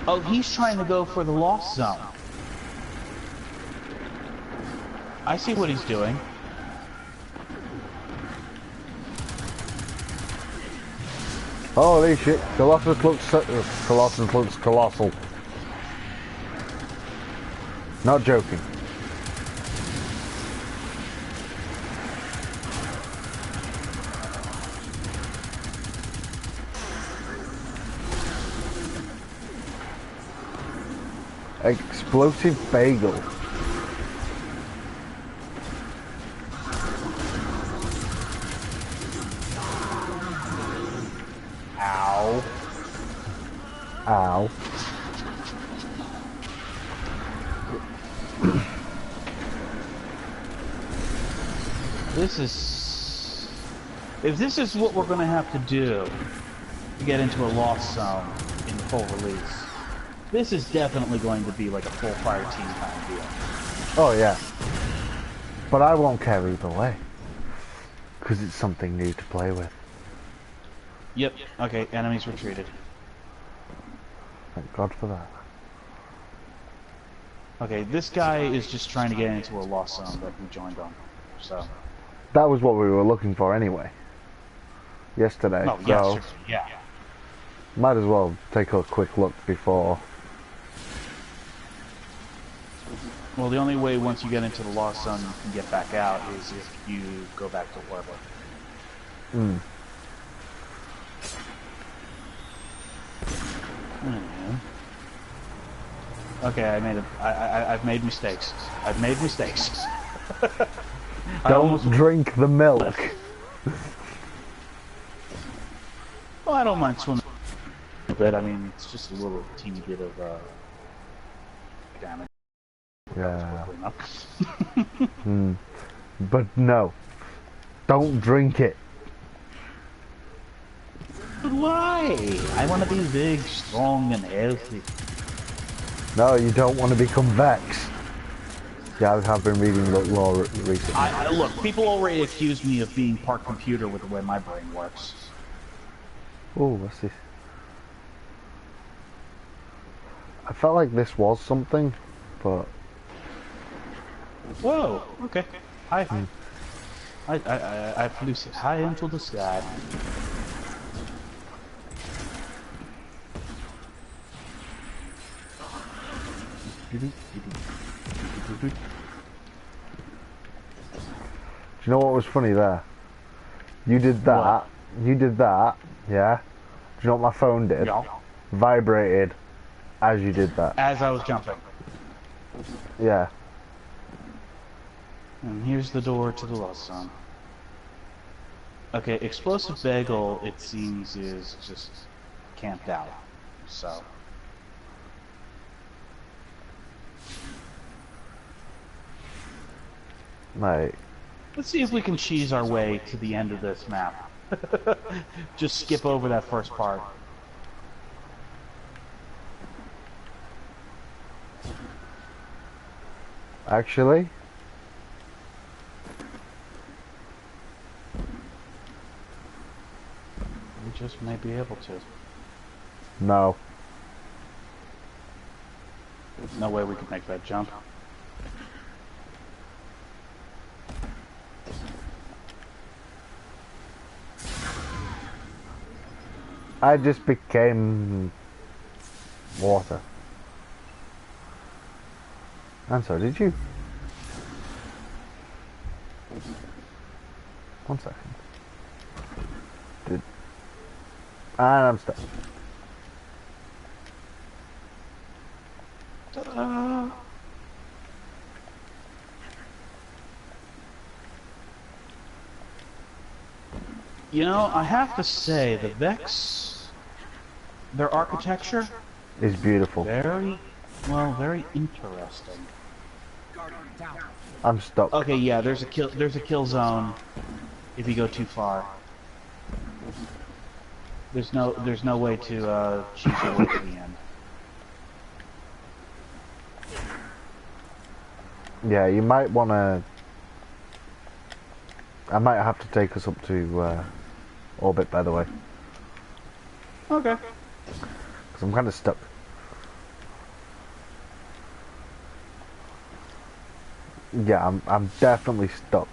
Oh, he's trying to go for the Lost Zone. I see what he's doing. Holy shit! Colossus looks colossal. Not joking. Explosive bagel. Ow. Ow. This is... If this is what we're going to have to do to get into a lost zone in full release, this is definitely going to be like a full fire team kind of deal. Oh yeah. But I won't care either way. Because it's something new to play with. Yep. Okay, enemies retreated. Thank God for that. Okay, this guy is just trying to get into a lost zone that we joined on. So... That was what we were looking for anyway. Yesterday. Oh, so yes, yeah. might as well take a quick look before. Well, the only way once you get into the lost zone you can get back out is if you go back to Orbit. Hmm. Okay, I've made mistakes. I've made mistakes. Don't drink the milk. Well, I don't mind swimming a bit. I mean, it's just a little teeny bit of damage. Yeah. But no. Don't drink it. But why? I want to be big, strong, and healthy. No, you don't want to become Vex. Yeah, I have been reading lore recently. Look, people already accuse me of being part computer with the way my brain works. Oh, what's this? I felt like this was something, but... Whoa, okay. I flew high into the sky. Do you know what was funny there? You did that. What? You did that. Yeah. Do you know what my phone did? Yeah. Vibrated as you did that. As I was jumping. Yeah. And here's the door to the lost zone. Okay, Explosive Bagel, it seems, is just camped out. So. Mate. Let's see if we can cheese our way to the end of this map. Just skip over that first part. Actually? We just may be able to. No. No way we could make that jump. I just became water. And so did you. One second. And I'm stuck. Ta-da! You know, I have to say, the Vex, their architecture, Is beautiful. very interesting. I'm stuck. Okay, yeah, there's a kill zone if you go too far. There's no way to cheese your way to the end. Yeah, you might want to... I might have to take us up to orbit, by the way. Okay. Because I'm kind of stuck. Yeah, I'm definitely stuck.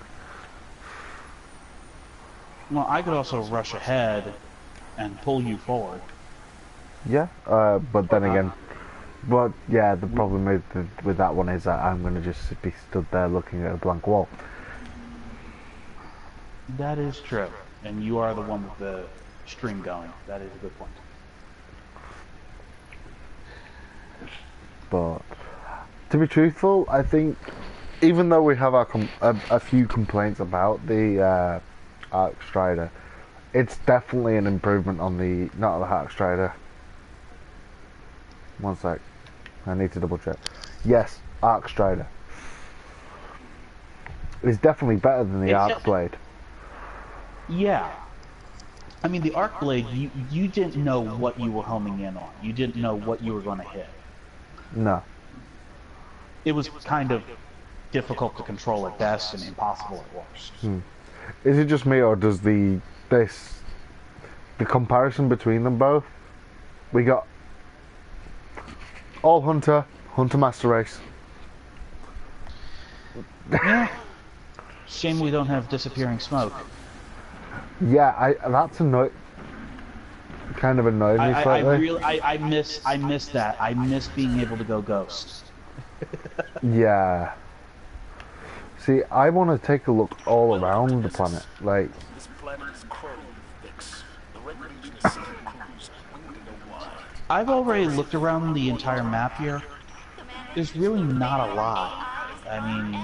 Well, I could also rush ahead and pull you forward. Yeah, but then again... But yeah, the problem with that one is that I'm going to just be stood there looking at a blank wall. That is true. And you are the one with the stream going. That is a good point. But to be truthful, I think even though we have a few complaints about the Arc Strider, it's definitely an improvement on the not the Arc Strider. One sec. I need to double check. Yes, Arc Strider. It's definitely better than the Arc Blade. Yeah. I mean, the Arc Blade, you didn't know what you were homing in on. You didn't know what you were going to hit. No. It was kind of difficult to control at best and impossible at worst. Is it just me, or does the comparison between them both? We got all Hunter Master Race. Yeah. Shame we don't have disappearing smoke. Yeah, that's kind of annoyed me slightly. I miss that. I miss being able to go ghost. Yeah. See, I want to take a look all around the planet. Like, This planet is crawling with fix. The Red Legion is sending crews. We need to know why. I've already looked around the entire map here. There's really not a lot. I mean,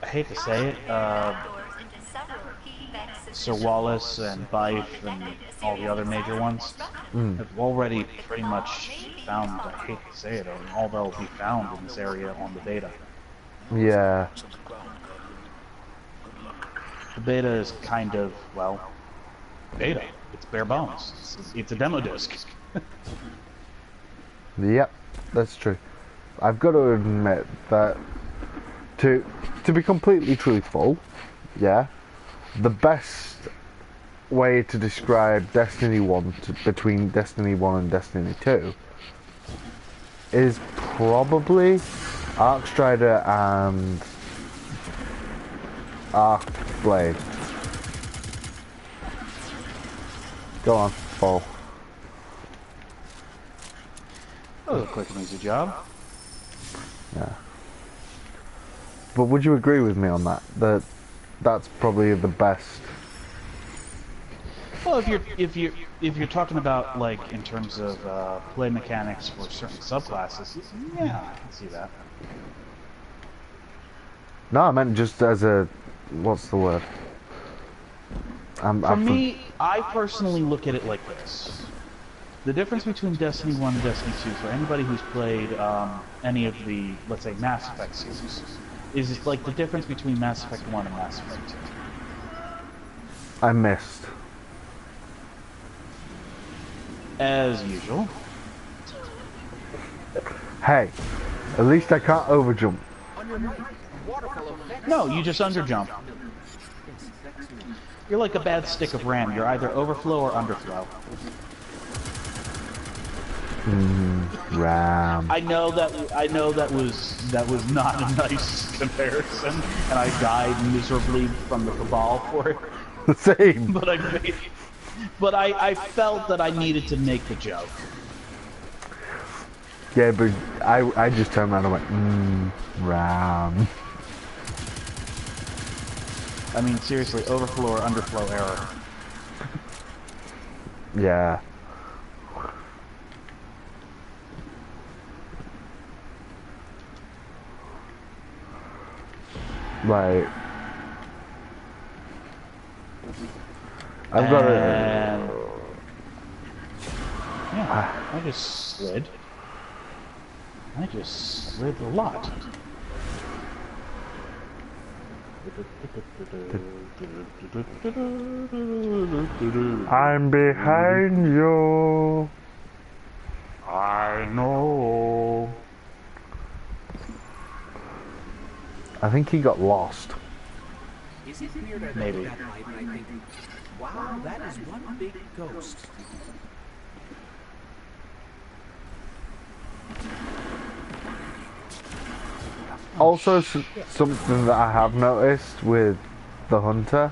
I hate to say it, Sir Wallace and Bife and all the other major ones have already pretty much found, I hate to say it, all they'll be found in this area on the beta. yeah. The beta is kind of, well, beta. It's bare bones. It's a demo disc. Yep, that's true. I've got to admit that, to be completely truthful, yeah, the best way to describe Destiny 1 between Destiny 1 and Destiny 2 is probably Arc Strider and Arc Blade. Go on, Paul. That was a quick and easy job. Yeah. But would you agree with me on that? That's probably the best. Well, if you're talking about, like, in terms of play mechanics for certain subclasses, yeah, I can see that. No, I meant just as a, what's the word? For me, I personally look at it like this. The difference between Destiny 1 and Destiny 2, for anybody who's played any of the, let's say, Mass Effect series, is like the difference between Mass Effect 1 and Mass Effect 2. I missed. As usual. Hey, at least I can't overjump. No, you just underjump. You're like a bad stick of RAM. You're either overflow or underflow. RAM. I know that was not a nice comparison, and I died miserably from the Cabal for it. Same. But I felt that I needed to make the joke. Yeah, but I just turned around and went, RAM. I mean, seriously, overflow or underflow error. Yeah. Like, I've got a... Yeah, I just slid. I just slid a lot. I'm behind you. I know. I think he got lost. Is it weird I Maybe. look at that light and I think, wow, that is one big ghost. Also, something that I have noticed with the Hunter,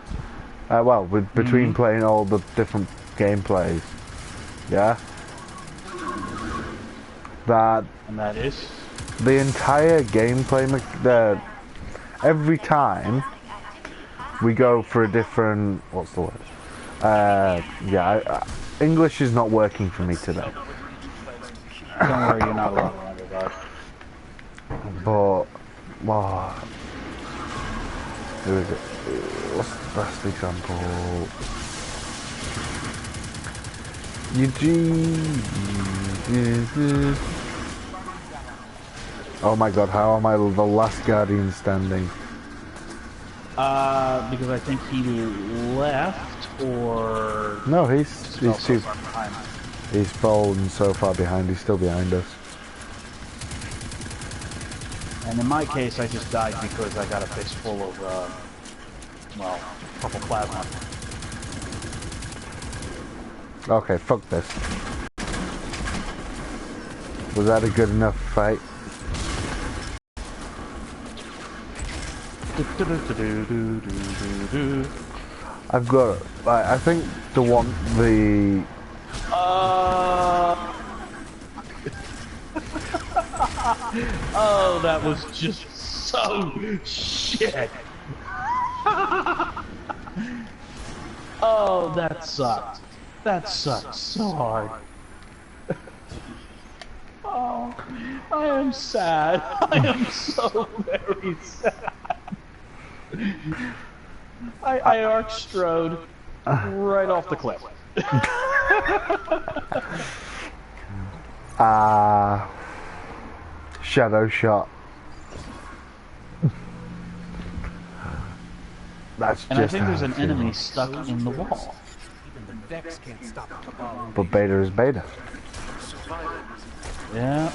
well, between playing all the different gameplays, yeah, And that is? the entire gameplay, every time we go for a different, what's the word? Yeah, English is not working for me today. Don't worry, you're not alone, underdog. But, wow, who is it? What's the best example? Eugene. Oh my god, how am I the last Guardian standing? Because I think he left, or... No, He's he's so too... far behind. He's fallen so far behind, he's still behind us. And in my case, I just died because I got a fist full of, well, purple plasma. Okay, fuck this. Was that a good enough fight? I've got it. I think the one, the... Oh, that was just so shit. Oh, that sucked. That sucked so hard. Oh, I am sad. I am so very sad. I arc strode right off the cliff. Shadow shot. That's And I just think there's an how I feel. enemy stuck in the wall. Even the Vex can't stop the cabal. But beta is beta. Yeah.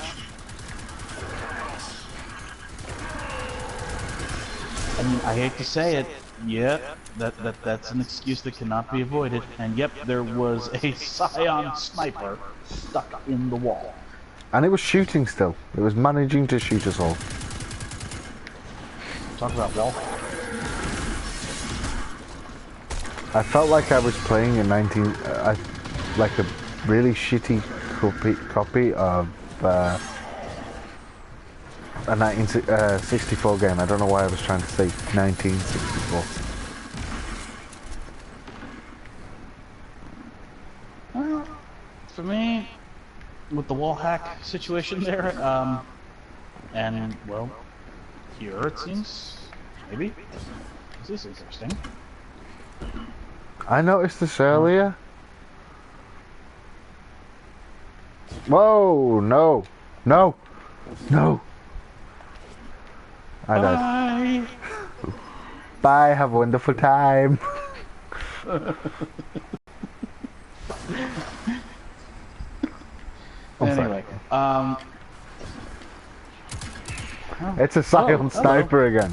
I mean, I hate to say it. Yep, that's an excuse that cannot be avoided. And yep, there was a Scion sniper stuck in the wall. And it was shooting still. It was managing to shoot us all. Talk about wall. I felt like I was playing a like a really shitty copy of a 1964 game. I don't know why I was trying to say 1964. Well, for me, with the wall hack situation there, and well, here it seems maybe this is interesting. I noticed this earlier. Whoa! No! No! No! I died. Bye. Bye. Have a wonderful time. Anyway, It's a Scion sniper again.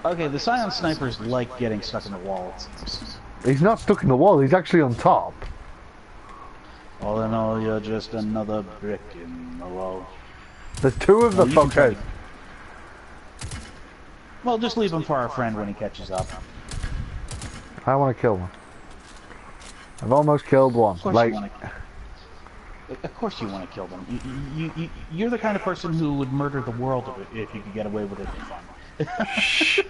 okay, the Scion snipers like getting stuck in the wall. He's not stuck in the wall. He's actually on top. All in all, you're just another brick in the wall. There's two of the you can try fuckers. Well, just leave him for our friend when he catches up. I want to kill one. I've almost killed one. Of course Like, you want to. Of course you want to kill them. You're the kind of person who would murder the world if you could get away with it for fun. shh!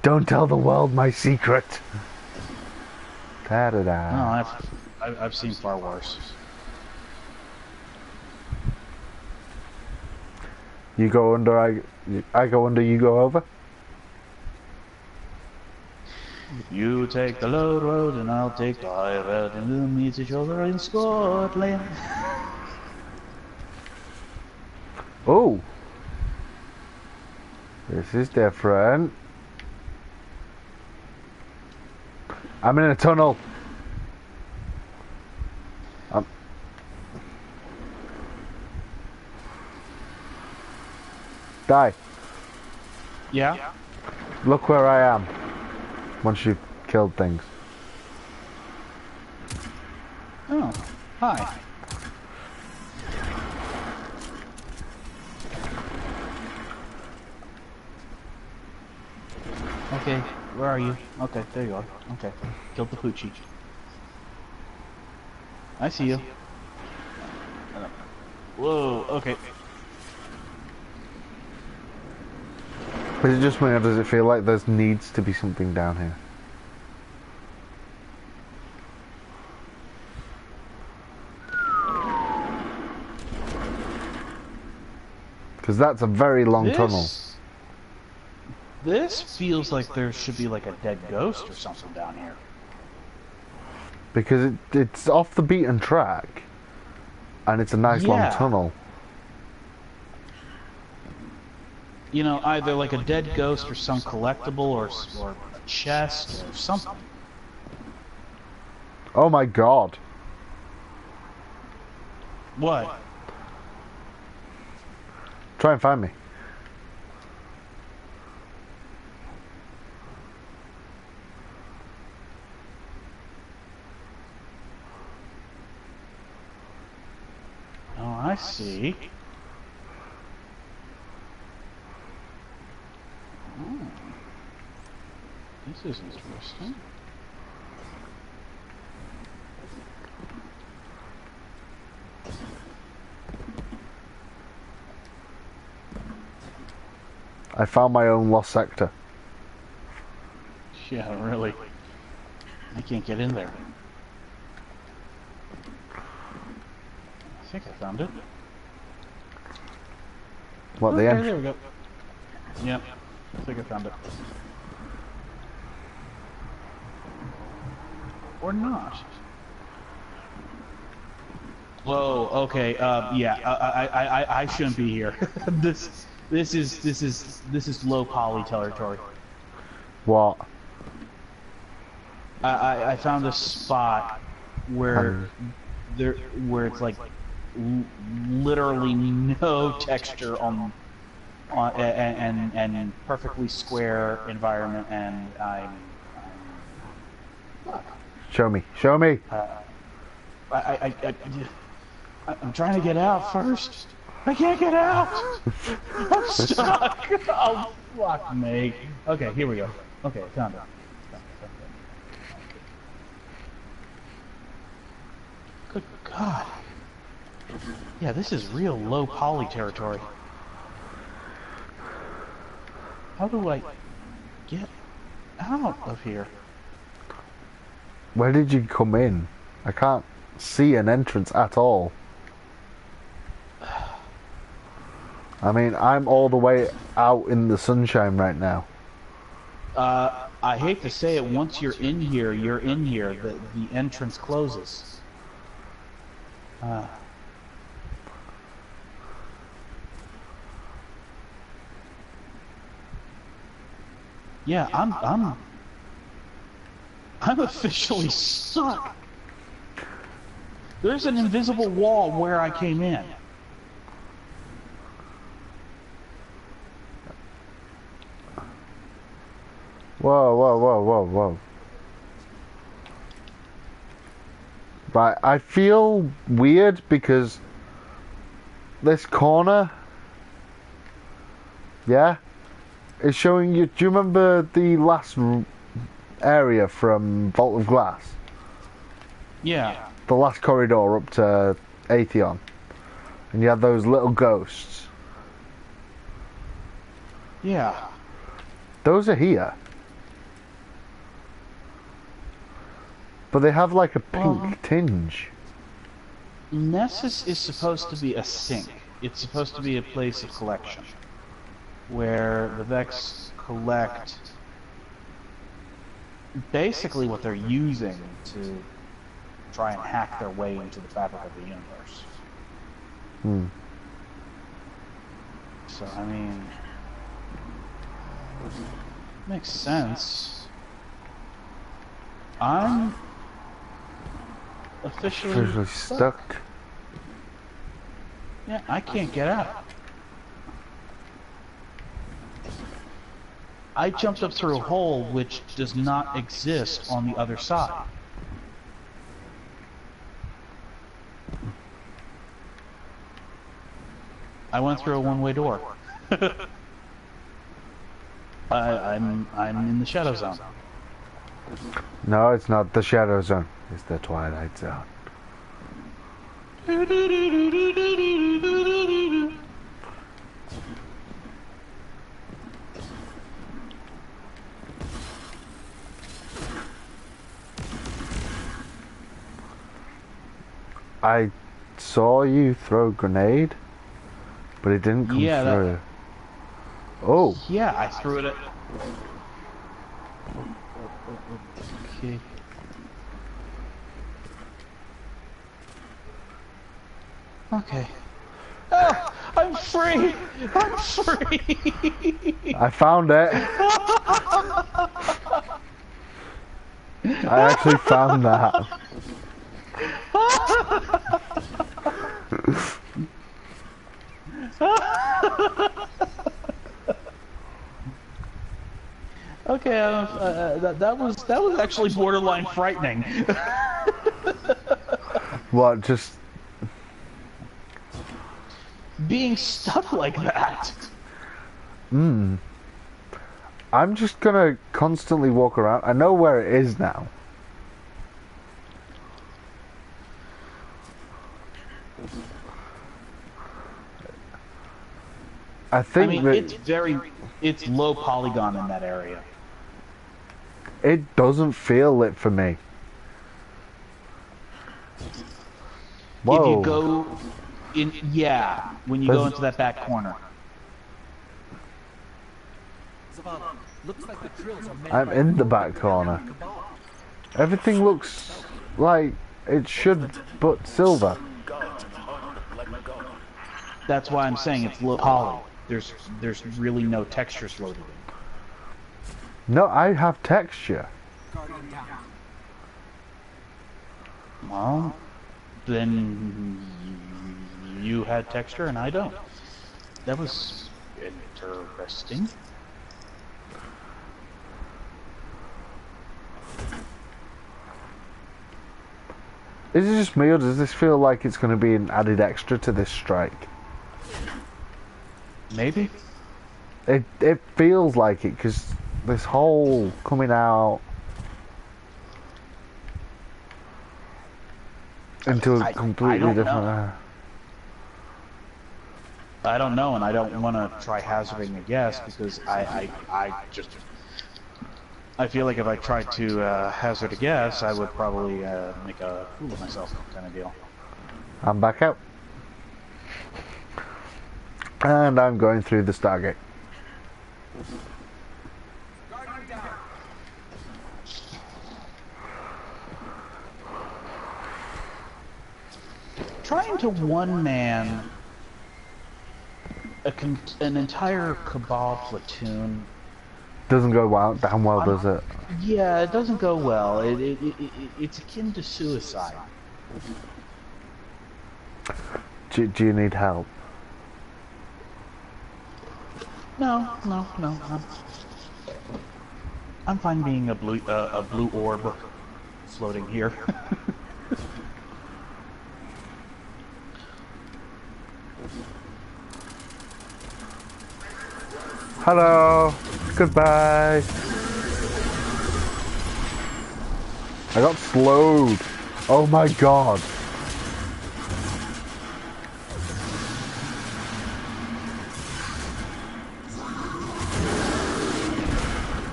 Don't tell the world my secret. Da da da. No, I've seen far worse. You go under, I go under, you go over. You take the low road and I'll take the high road, and we'll meet each other in Scotland. Oh, this is different. I'm in a tunnel. Die. Yeah? Look where I am. Once you've killed things. Oh, hi. Okay, where are you? Okay, there you are. Okay, killed the poochie. I see you. Whoa, okay. Is it just me, or does it feel like there needs to be something down here? Because that's a very long tunnel. This feels like there should be like a dead ghost or something down here. Because it's off the beaten track. And it's a nice long Yeah. tunnel. You know, either like a dead ghost or some collectible or a chest or something. Oh my god. What? Try and find me. Oh, I see. Oh. This is interesting. I found my own lost sector. Yeah, really. I can't get in there. I think I found it. What, the Okay, entrance? there we go. Yep, I think I found it. Or not. Whoa, okay, yeah, I shouldn't be here. This is low poly territory. What? I found a spot where where it's like literally no texture on and perfectly square environment, and I'm Show me. Show me. I'm trying to get out first. I can't get out. I'm stuck. Oh fuck me. Okay, here we go. Okay, found it. Good God. Yeah, this is real low poly territory. How do I get out of here? Where did you come in? I can't see an entrance at all. I mean, I'm all the way out in the sunshine right now. I hate to say it, once you're in here, you're in here. The entrance closes. Yeah, I'm officially stuck. There's an invisible wall where I came in. Whoa, whoa, whoa, whoa, whoa. Right, I feel weird because this corner, yeah, is showing you. Do you remember the last area from Vault of Glass? Yeah. The last corridor up to Atheon, and you had those little ghosts. Yeah. Those are here. But they have like a pink tinge. Nessus is supposed to be a sink. It's supposed to be a place of collection, where the Vex collect basically what they're using to try and hack their way into the fabric of the universe. Hmm. So, I mean, makes sense. I'm officially Stuck. Yeah, I can't get out. I jumped up through a hole which does not exist on the other side. I went through a one-way door. I'm in the shadow zone. No, it's not the Shadow Zone. It's the Twilight Zone. I saw you throw a grenade, but it didn't come through. Oh. Yeah, I threw it at... Okay. Okay. Oh, I'm free! I'm free! I found it. I actually found that. Okay, that was actually borderline frightening. What, just... Being stuck like that. I'm just gonna constantly walk around. I know where it is now. I think I mean, that it's low polygon in that area. it doesn't feel lit for me. Whoa. If you go in, yeah, when you go into that back corner. Looks like the drills are made I'm by in the back corner. Everything looks like it should, but silver. That's why I'm saying it's low poly. There's really no textures loaded in. No, I have texture. Well, then you had texture and I don't. That was interesting. Is it just me, or does this feel like it's going to be an added extra to this strike? Maybe. It feels like it, because this hole coming out into a completely different... I don't know, and I don't want to try hazarding a guess because I feel like if I tried to hazard a guess, I would probably make a fool of myself, kind of deal. I'm back out. And I'm going through the Stargate. Trying to one-man an entire Cabal platoon Doesn't go well, damn well, does it? Yeah, it doesn't go well. It's akin to suicide. Do you need help? No. I'm fine being a blue orb floating here. Hello. Goodbye. I got slowed. Oh my god.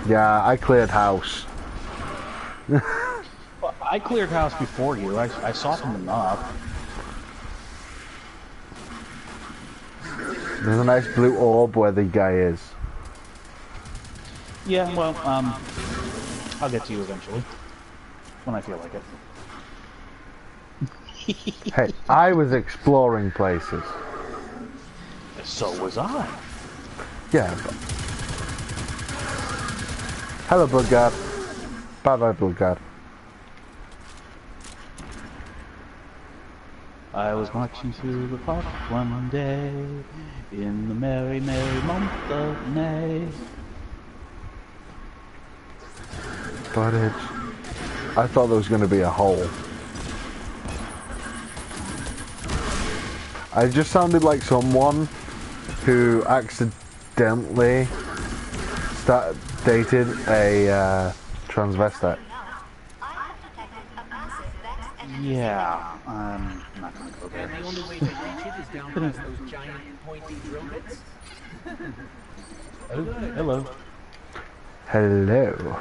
Yeah, I cleared house. Well, I cleared house before you. I softened them up. There's a nice blue orb where the guy is. Yeah, well, I'll get to you eventually. When I feel like it. Hey, I was exploring places. So was I. Yeah. But... Hello, Bloodguard. Bye-bye, Bloodguard. I was marching through the park one day in the merry, merry month of May. Footage. I thought there was going to be a hole. I just sounded like someone who accidentally dated a transvestite. Yeah, I'm not gonna go there. And the only way to reach it is down past those giant pointy drill bits? Oh, hello. Hello.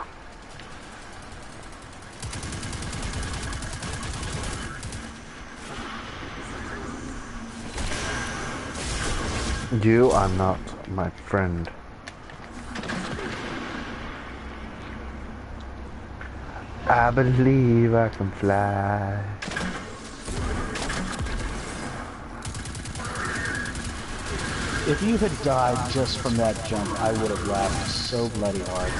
You are not my friend. I believe I can fly. If you had died just from that jump, I would have laughed so bloody hard.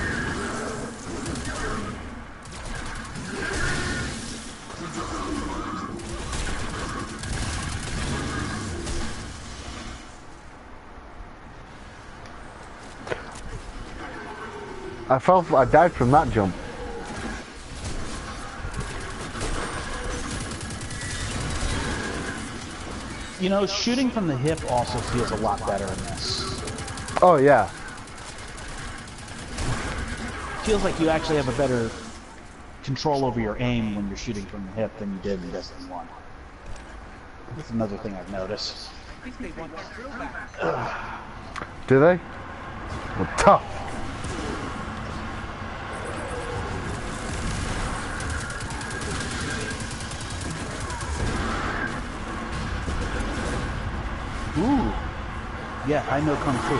I died from that jump. You know, shooting from the hip also feels a lot better in this. Oh yeah. Feels like you actually have a better control over your aim when you're shooting from the hip than you did in Destiny 1. That's another thing I've noticed. I think they want that drill back. Do they? Well, tough. Ooh. Yeah, I know Kung Fu.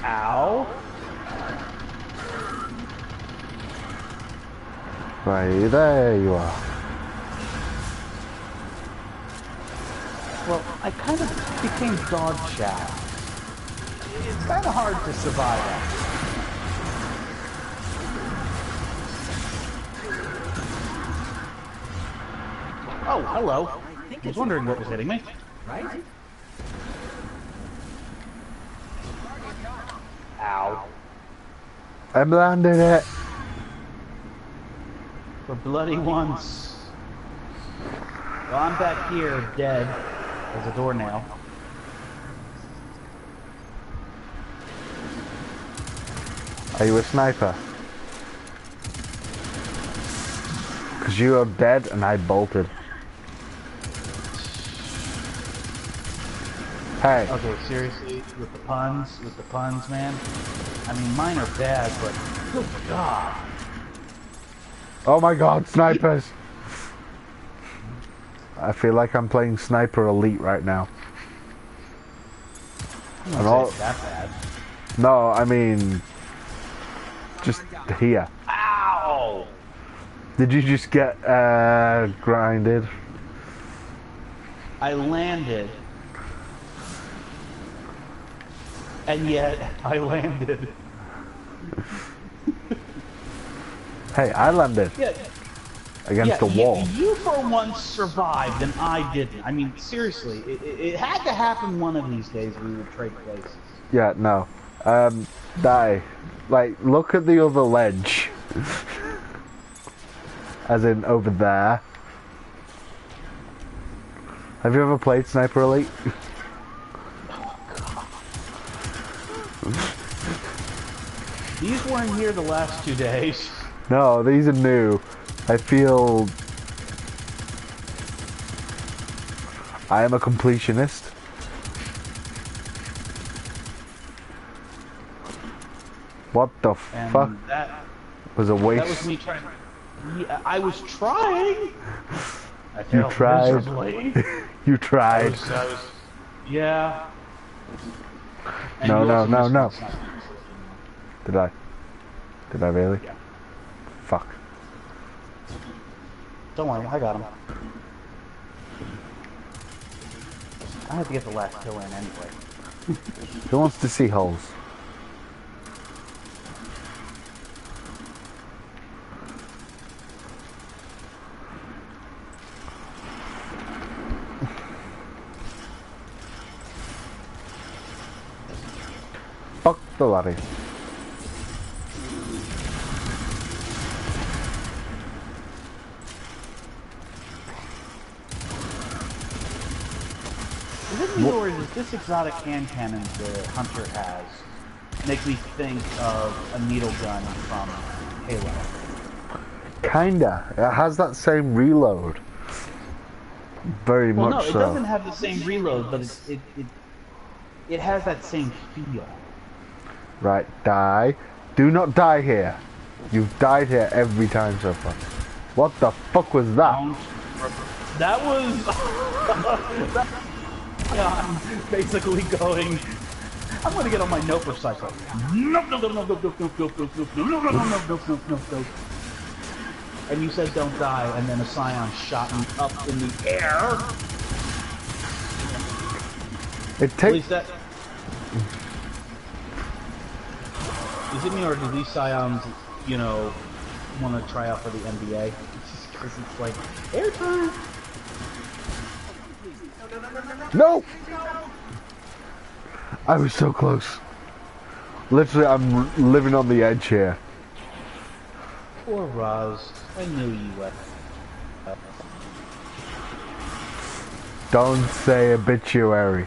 Ow. Right, there you are. Well, I kind of became dog chow. It's kind of hard to survive that. Oh, hello. I was wondering what was hitting me. Right? Ow. I landed it. For bloody once. Well, I'm back here, dead, as a doornail. Are you a sniper? Because you are dead and I bolted. Hey. Okay, seriously, with the puns, man. I mean, mine are bad, but good God. Oh my god, snipers! I feel like I'm playing Sniper Elite right now. I And don't all, say it's that bad. no, I mean, just here. Ow! Did you just get grinded? I landed. And yet, I landed. Hey, I landed Yeah, against the wall. You for once survived, and I didn't. I mean, seriously, it had to happen one of these days we would trade places. Yeah, no. Die. Like, look at the other ledge. As in, over there. Have you ever played Sniper Elite? These weren't here the last 2 days. No, these are new. I feel... I am a completionist. What the And fuck? that Was a waste. that was me trying. Yeah, I was trying. I You failed tried. miserably. You tried. Yeah. And No, you no, also no, missed no. my sniper. Did I? Did I really? Yeah. Fuck. Don't worry, I got him. I had to get the last kill in anyway. Who wants to see holes? Fuck the laddie. Is it me or is this exotic hand cannon the hunter has make me think of a needle gun from Halo? Kinda. It has that same reload. Very Well, much no, it so. doesn't have the same reload, but it has that same feel. Right, die. Do not die here. You've died here every time so far. What the fuck was that? Don't That was yeah, basically going. I'm gonna get on my notebook cycle. Nope, nope, nope, nope, nope, nope, nope, nope, nope, nope, nope, nope, nope, nope, nope, nope. And you said don't die, and then a scion shot me up in the air. It At takes. least that. Is it me or do these scions, you know, want to try out for the NBA? Because it's like airtime. No! I was so close. Literally, I'm living on the edge here. Poor Raz. I knew you would. Don't say obituary.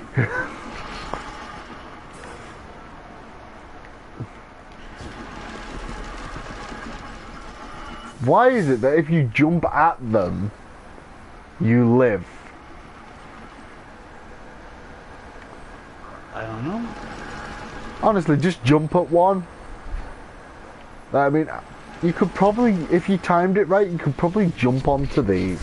Why is it that if you jump at them, you live? I don't know. Honestly, just jump at one. I mean, you could probably, if you timed it right, you could probably jump onto these.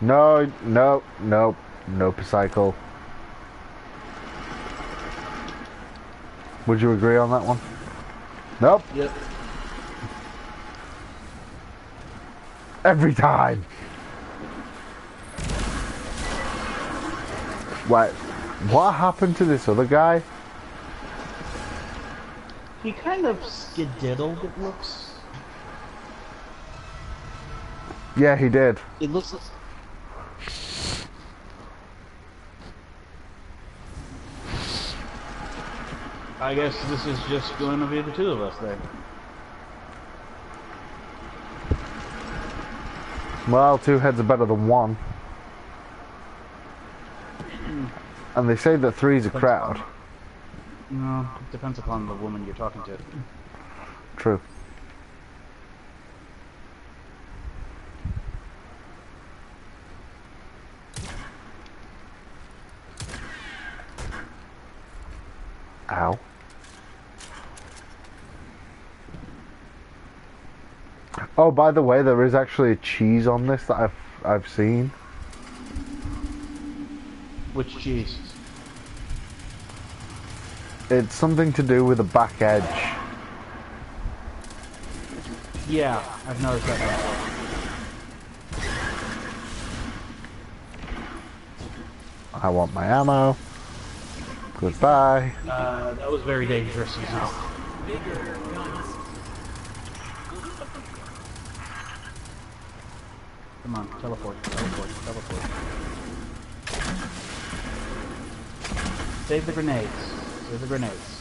No, no, no, no cycle. Would you agree on that one? Nope. Yep. Every time. Wait, what happened to this other guy? He kind of skididdled, it looks. Yeah, he did. It looks like... I guess this is just going to be the two of us then. Well, two heads are better than one. And they say that three's a crowd. No, it depends upon the woman you're talking to. True. Ow. Oh, by the way, there is actually a cheese on this that I've seen. Which cheese? It's something to do with the back edge. Yeah, I've noticed that before. I want my ammo. Goodbye. That was very dangerous. Come on, teleport, teleport, teleport. Save the grenades. Save the grenades.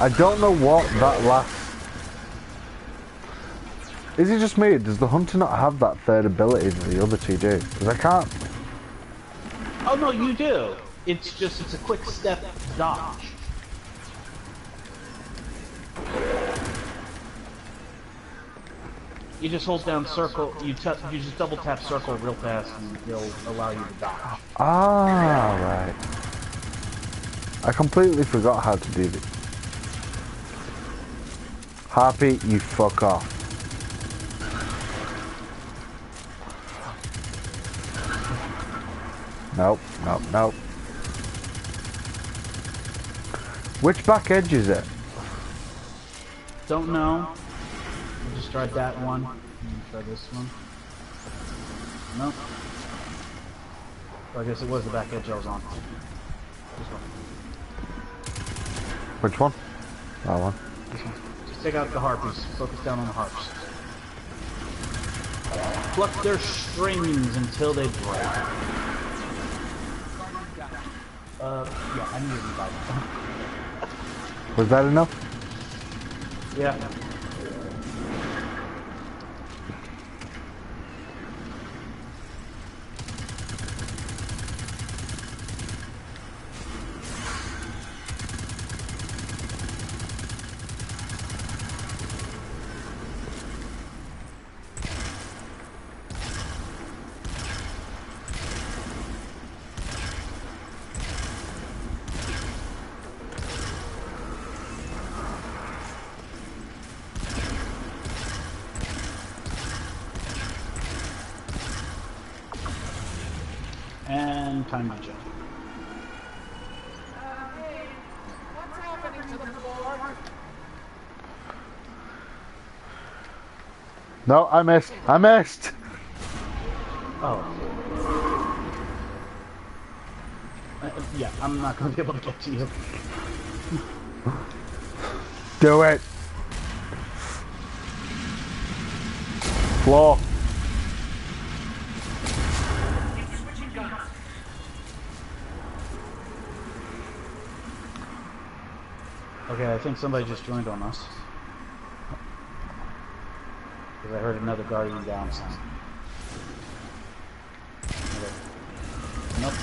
I don't know what that last... Is it just me? Does the hunter not have that third ability that the other two do? Because I can't... Oh no, you do. It's just, it's a quick step dodge. You just hold down circle, you just double tap circle real fast and it'll allow you to dodge. Ah, right. I completely forgot how to do this. Harpy, you fuck off. Nope, nope, nope. Which back edge is it? Don't know. I just tried that one. Try this one. Nope. I guess it was the back edge I was on. This one. Which one? That one. This one. Just take out the harpies. Focus down on the harps. Pluck their strings until they break. Yeah, I need to revive. Was that enough? Yeah. And time to jump. Hey, what's happening to the floor? No, I missed. I missed. Oh. Yeah, I'm not going to be able to get to you. Do it. Floor. Switching guns. Okay, I think somebody just joined on us. Because I heard another guardian down sound. Okay. Nope.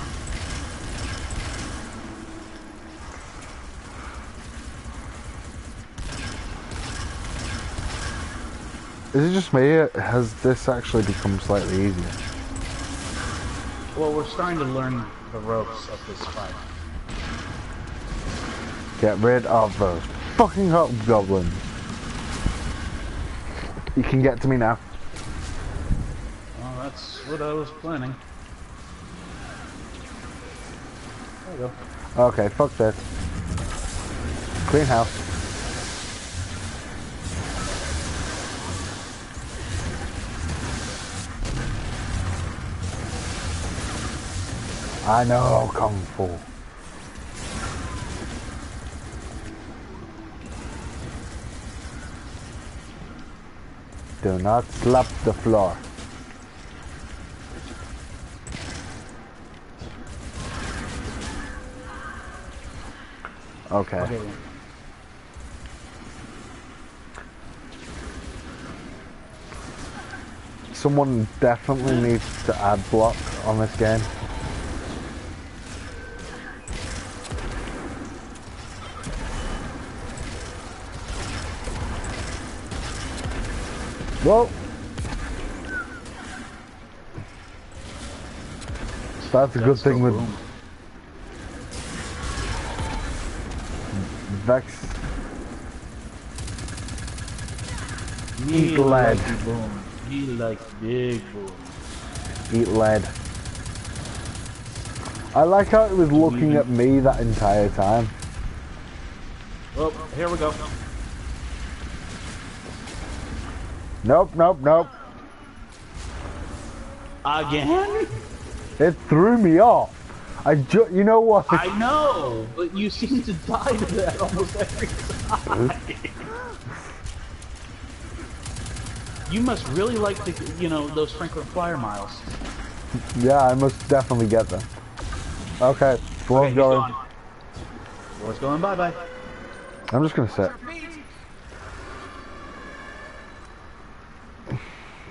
Is it just me? Has this actually become slightly easier? Well, we're starting to learn the ropes of this fight. Get rid of those fucking hobgoblins. You can get to me now. Well, that's what I was planning. There you go. Okay, fuck this. Clean house. I know Kung Fu. Do not slap the floor. Okay. Okay. Someone definitely needs to add block on this game. Well, that's a good thing with Vex. Eat lead. He likes big boom. Eat lead. I like how it was looking at me that entire time. Well, here we go. Nope, nope, nope. Again? It threw me off. You know what? I know, but you seem to die to that almost every time. You must really like the, those Franklin Flyer miles. Yeah, I must definitely get them. Okay, floor's going. Floor's going, bye-bye. I'm just gonna sit.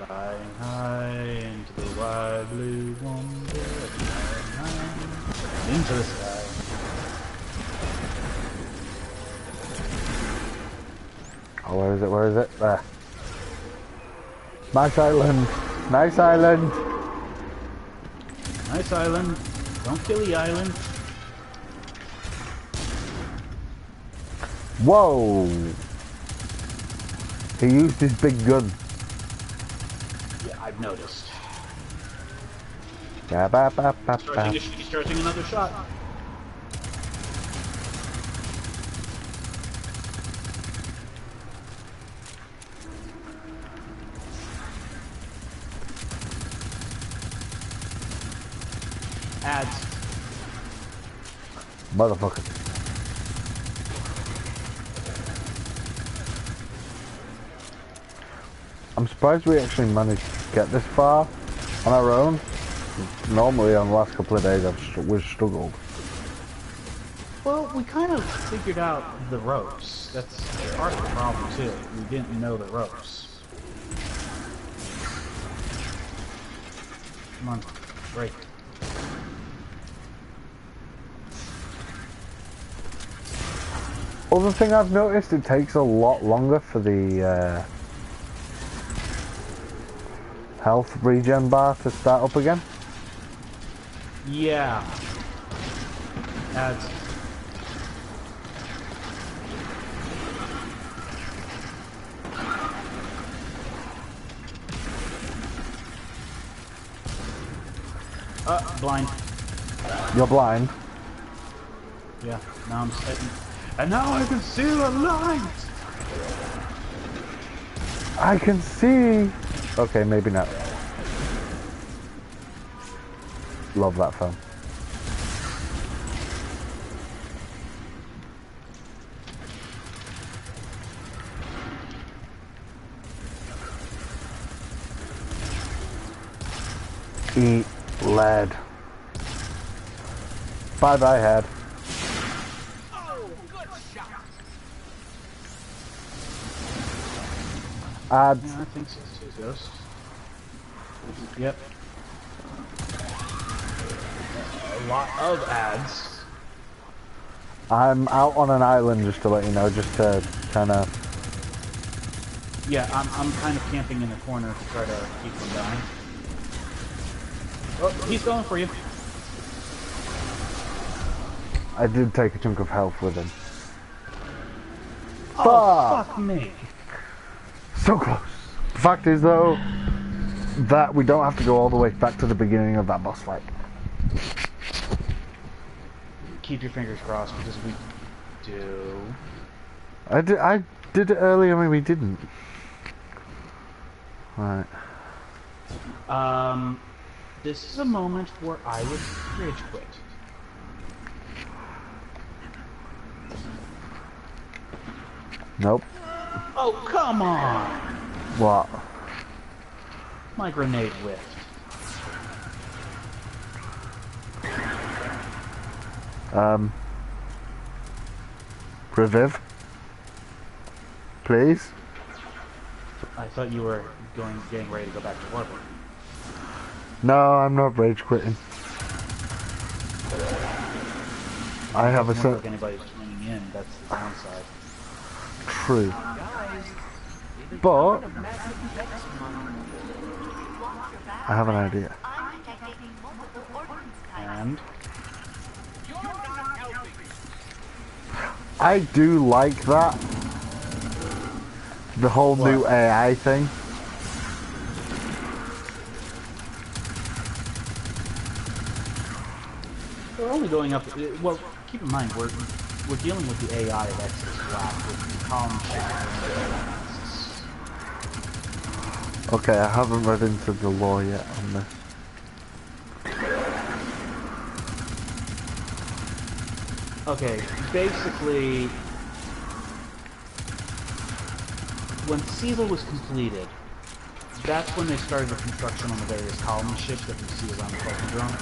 Flying high into the wide blue wonder, flying high into the sky. Oh, where is it? Where is it? There. Nice island. Nice island. Nice island. Don't kill the island. Whoa! He used his big gun. Yeah, I've noticed. Ba, ba, ba, ba, ba. He's charging another shot. Ads. Motherfucker. I'm surprised we actually managed to get this far on our own. Normally on the last couple of days we've struggled. Well, we kind of figured out the ropes. That's part of the problem too. We didn't know the ropes. Come on, break. Other thing I've noticed, it takes a lot longer for the health regen bar to start up again. Yeah. Ads. Blind. You're blind. Yeah, now I'm sitting. And now I can see the light! I can see. Okay, maybe not. Love that film. Eat lead. Bye bye, head. Ads. Yeah, I think so too, Ghost. Yep. A lot of ads. I'm out on an island, just to let you know, just to kind of... Yeah, I'm kind of camping in the corner to try to keep them down. Oh, he's going for you. I did take a chunk of health with him. Oh, fuck me. So close. The fact is, though, that we don't have to go all the way back to the beginning of that boss fight. Keep your fingers crossed, because we do... I did it earlier, maybe we didn't. Right. This is a moment where I would rage quit. Nope. Oh, come on! What? My grenade whiffed. Reviv? Please? I thought you were getting ready to go back to work. No, I'm not rage quitting. I have a Doesn't set. look like anybody's joining in, that's the downside. True. But I have an idea. And? I do like that. The whole new AI thing. We're only going up. Well, keep in mind we're dealing with the AI of Exodus Black, with the column shift. Okay, I haven't read into the lore yet on this. Okay, basically, when SIVA was completed, that's when they started the construction on the various colony ships that we see around the Cosmodrome.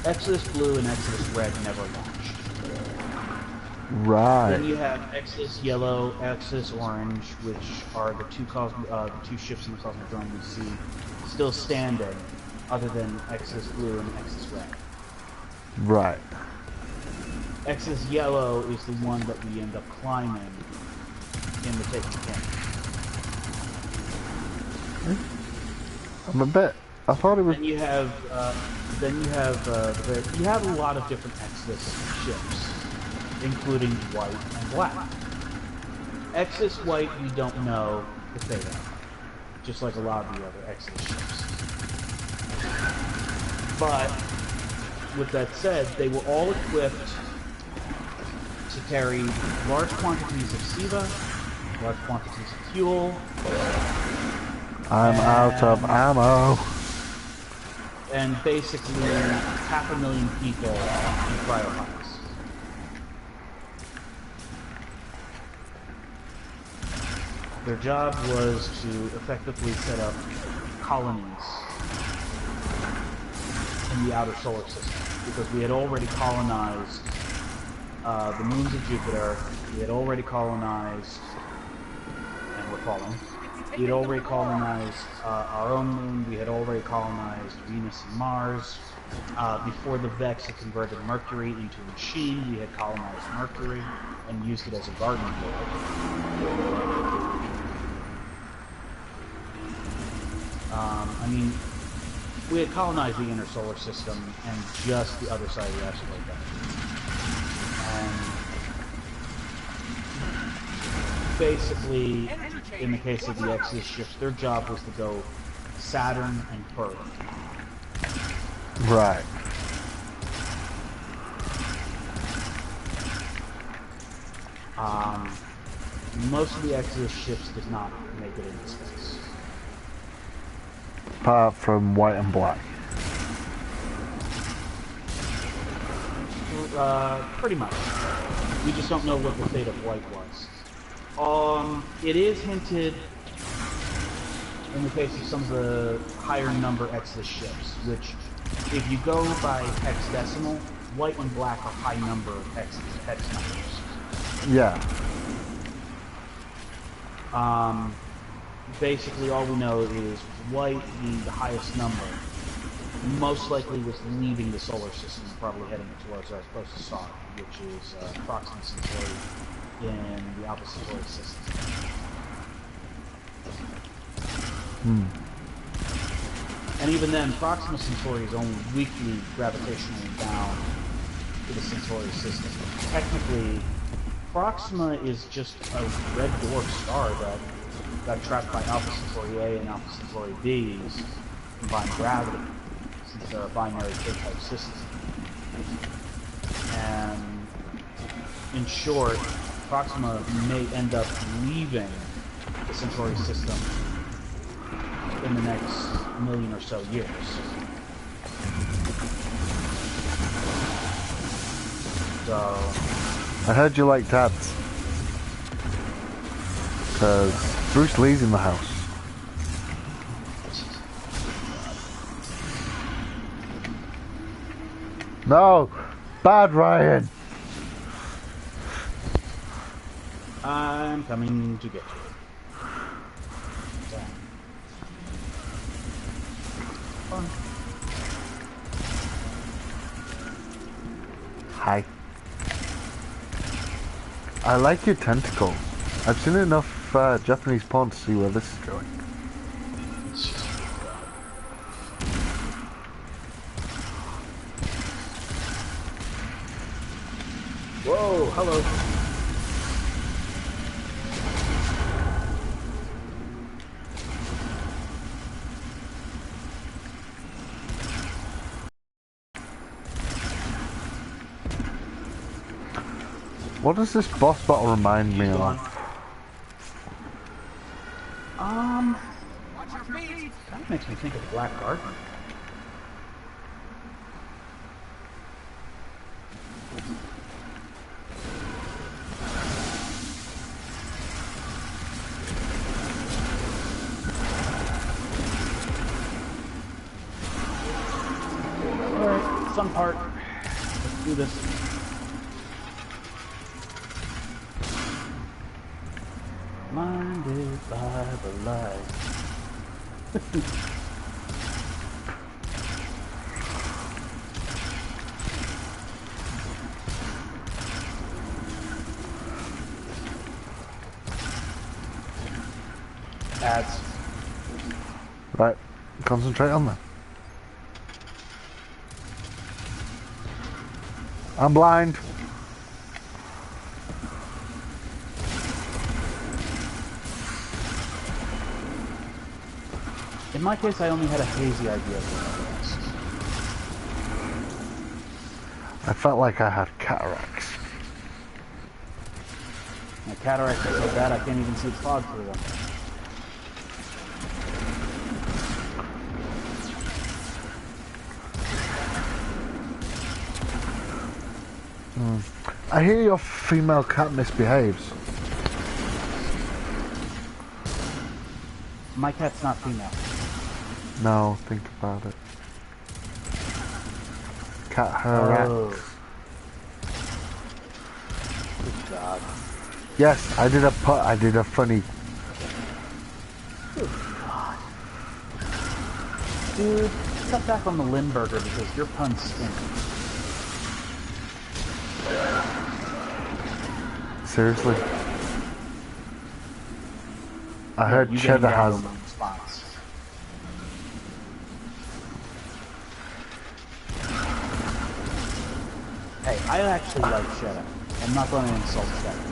Exodus Blue and Exodus Red never launched. Right. Then you have Exodus Yellow, Exodus Orange, which are the two ships in the Cosmodrome we see still standing, other than Exodus Blue and Exodus Red. Right. Exodus Yellow is the one that we end up climbing in the Taken King. I'm a bit. I thought it was. Then you have a lot of different Exodus ships, including white and black. Exodus White, we don't know the fate of, just like a lot of the other Exodus ships. But with that said, they were all equipped to carry large quantities of SIVA, large quantities of fuel. I'm out of ammo. And basically 500,000 people in cryopods. Their job was to effectively set up colonies in the outer solar system, because we had already colonized the moons of Jupiter, we had already colonized, and we're falling, we had already colonized our own moon, we had already colonized Venus and Mars. Before the Vex had converted Mercury into a machine, we had colonized Mercury and used it as a garden world. I mean, we had colonized the inner solar system and just the other side of the asteroid belt. And basically, in the case of the Exodus ships, their job was to go Saturn and further. Right. Most of the Exodus ships did not make it into space. Apart from white and black. Pretty much. We just don't know what the fate of white was. It is hinted in the case of some of the higher number Exodus ships, which, if you go by hexadecimal, white and black are high number hex numbers. Yeah. Basically all we know is white being the highest number, most likely was leaving the solar system, probably heading towards our closest star, which is Proxima Centauri in the Alpha Centauri system. And even then, Proxima Centauri is only weakly gravitationally bound to the Centauri system. Technically, Proxima is just a red dwarf star that got trapped by Alpha Centauri A and Alpha Centauri B's combined gravity, since they're a binary K-type system. And in short, Proxima may end up leaving the Centauri system in the next million or so years. So I heard you like dads. Because Bruce Lee's in the house. No! Bad Ryan! I'm coming to get you. Damn. Fun. Hi. I like your tentacles. I've seen enough Japanese porn to see where this is going. Whoa, hello. What does this boss battle remind me of? That makes me think of Black Garden. Alright, fun part. Let's do this. Minded by the light. Ads. Right, concentrate on that. I'm blind. In my case, I only had a hazy idea of what it was. I felt like I had cataracts. My cataracts are so bad I can't even see the fog through them. I hear your female cat misbehaves. My cat's not female. No, think about it. Cat her Oh. acts. Good God. Yes, I did a funny. Good God. Dude, cut back on the Limburger because your puns stink. Seriously? I heard You Cheddar getting down has. on my spots. Hey, I actually like Cheddar. I'm not going to insult Cheddar.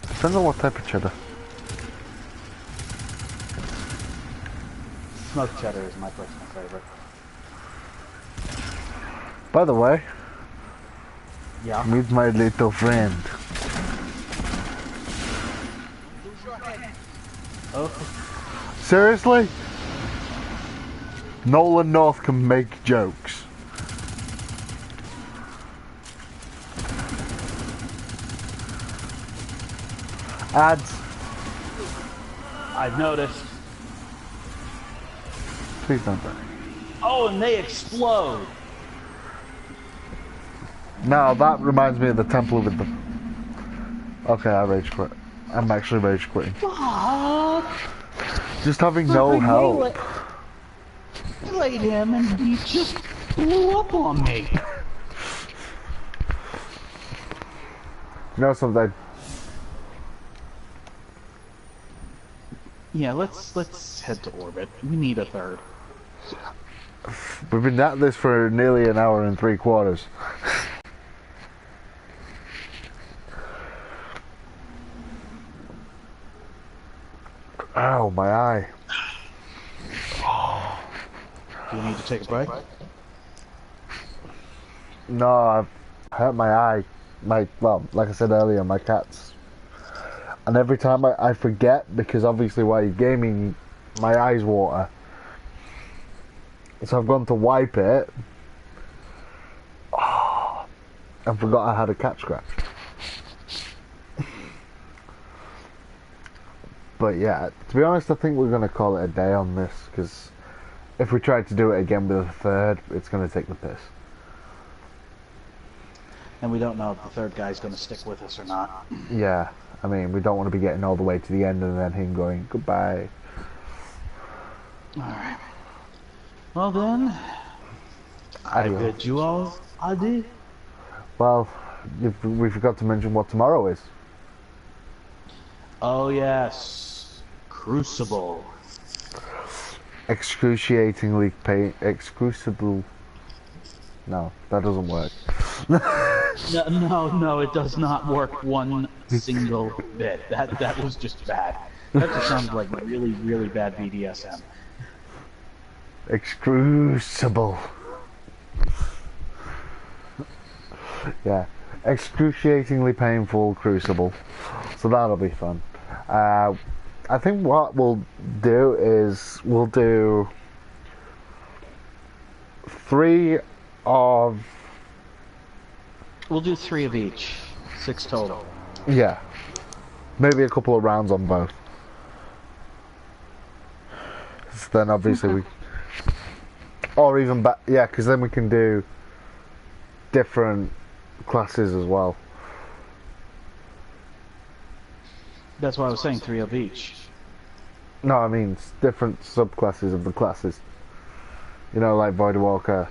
Depends on what type of cheddar. Smoked cheddar is my personal favorite. By the way, Yeah. meet my little friend. Oh, Seriously? Nolan North can make jokes. Ads. I've noticed. Please don't die. Oh, and they explode. No, that reminds me of the temple with the... Okay, I rage quit. I'm actually rage quitting. Fuck. Just having no Fucking help. Played him and he just blew up on me. You know something? Yeah, let's head to orbit. We need a third. We've been at this for nearly an hour and 3/4. Ow, my eye. Do you need to take a break? No, I've hurt my eye. Well, like I said earlier, my cat's. And every time I forget, because obviously while you're gaming, my eyes water. So I've gone to wipe it. And forgot I had a cat scratch. But yeah, to be honest, I think we're going to call it a day on this, because if we try to do it again with a third, it's going to take the piss. And we don't know if the third guy's going to stick with us or not. Yeah, I mean, we don't want to be getting all the way to the end and then him going, goodbye. Alright. Well then, I Adios. bid you all adieu. Well, we forgot to mention what tomorrow is. Oh yes, Crucible. Excruciatingly excrucible. No, that doesn't work. No, it does not work one single bit. That was just bad. That just sounds like really, really bad BDSM. Excrucible. Yeah, excruciatingly painful crucible. So that'll be fun. I think what we'll do is we'll do 3 of... We'll do 3 of each. 6 total. Yeah. Maybe a couple of rounds on both. So then obviously we... Or even back... Yeah, because then we can do different classes as well. That's why I was saying 3 of each. No, I mean different subclasses of the classes. You know, like Void Walker.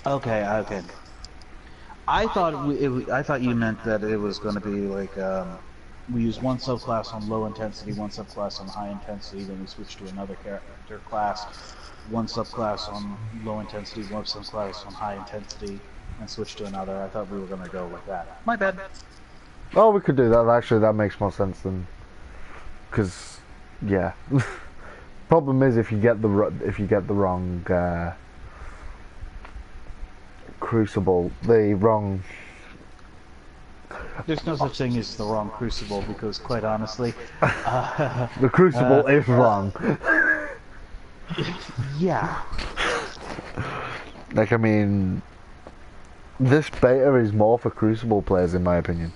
Okay. I thought you meant that it was going to be like we use one subclass on low intensity, one subclass on high intensity, then we switch to another character class, one subclass on low intensity, one subclass on high intensity, and switch to another. I thought we were going to go like that. My bad. Oh, we could do that. Actually, that makes more sense than... Because, yeah. Problem is if you get the wrong crucible, the wrong... There's no such thing as the wrong crucible because, quite honestly, the crucible is wrong. Yeah. Like, I mean, this beta is more for crucible players, in my opinion.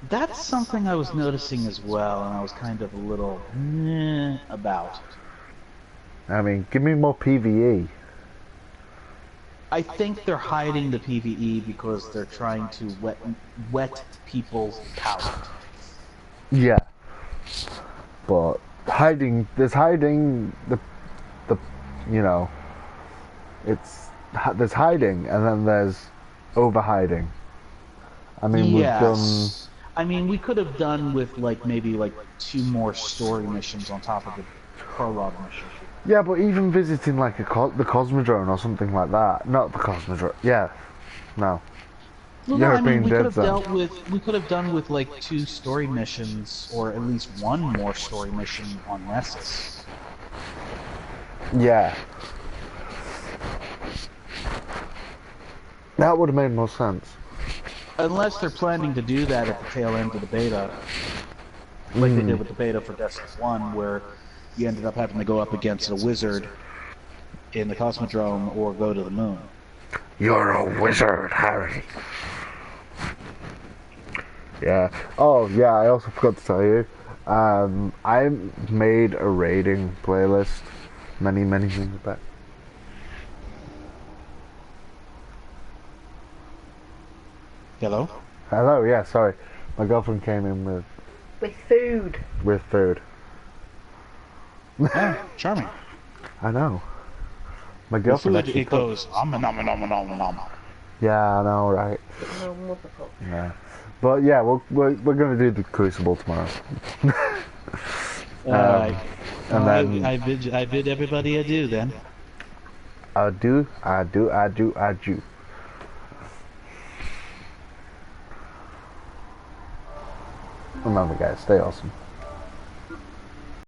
That's something I was noticing as well, and I was kind of a little about. I mean, give me more PvE. I think they're hiding the PvE because they're trying to wet people's palate. Yeah. But there's hiding the you know, there's hiding and then there's over hiding. I mean, we've done... I mean, we could have done with maybe 2 more story missions on top of the prologue mission. Yeah, but even visiting the Cosmodrome or something like that. Not the Cosmodrome. Yeah. No. Well, no, I mean, European we could Dead have Zone. we could have done with like 2 story missions, or at least one more story mission on Nessus. Yeah. That would have made more sense. Unless they're planning to do that at the tail end of the beta, like they did with the beta for Destiny 1, where you ended up having to go up against a wizard in the Cosmodrome or go to the moon. You're a wizard, Harry. Yeah. Oh, yeah, I also forgot to tell you. I made a raiding playlist many moons back. Hello? Hello, yeah, sorry. My girlfriend came in With food. with food. Oh, charming. I know. My The girlfriend food, actually it goes, nom. Yeah, I know, right? No, wonderful. Yeah. But yeah, we're gonna do the Crucible tomorrow. Alright. And then I bid everybody adieu then. I do. Remember, guys, stay awesome.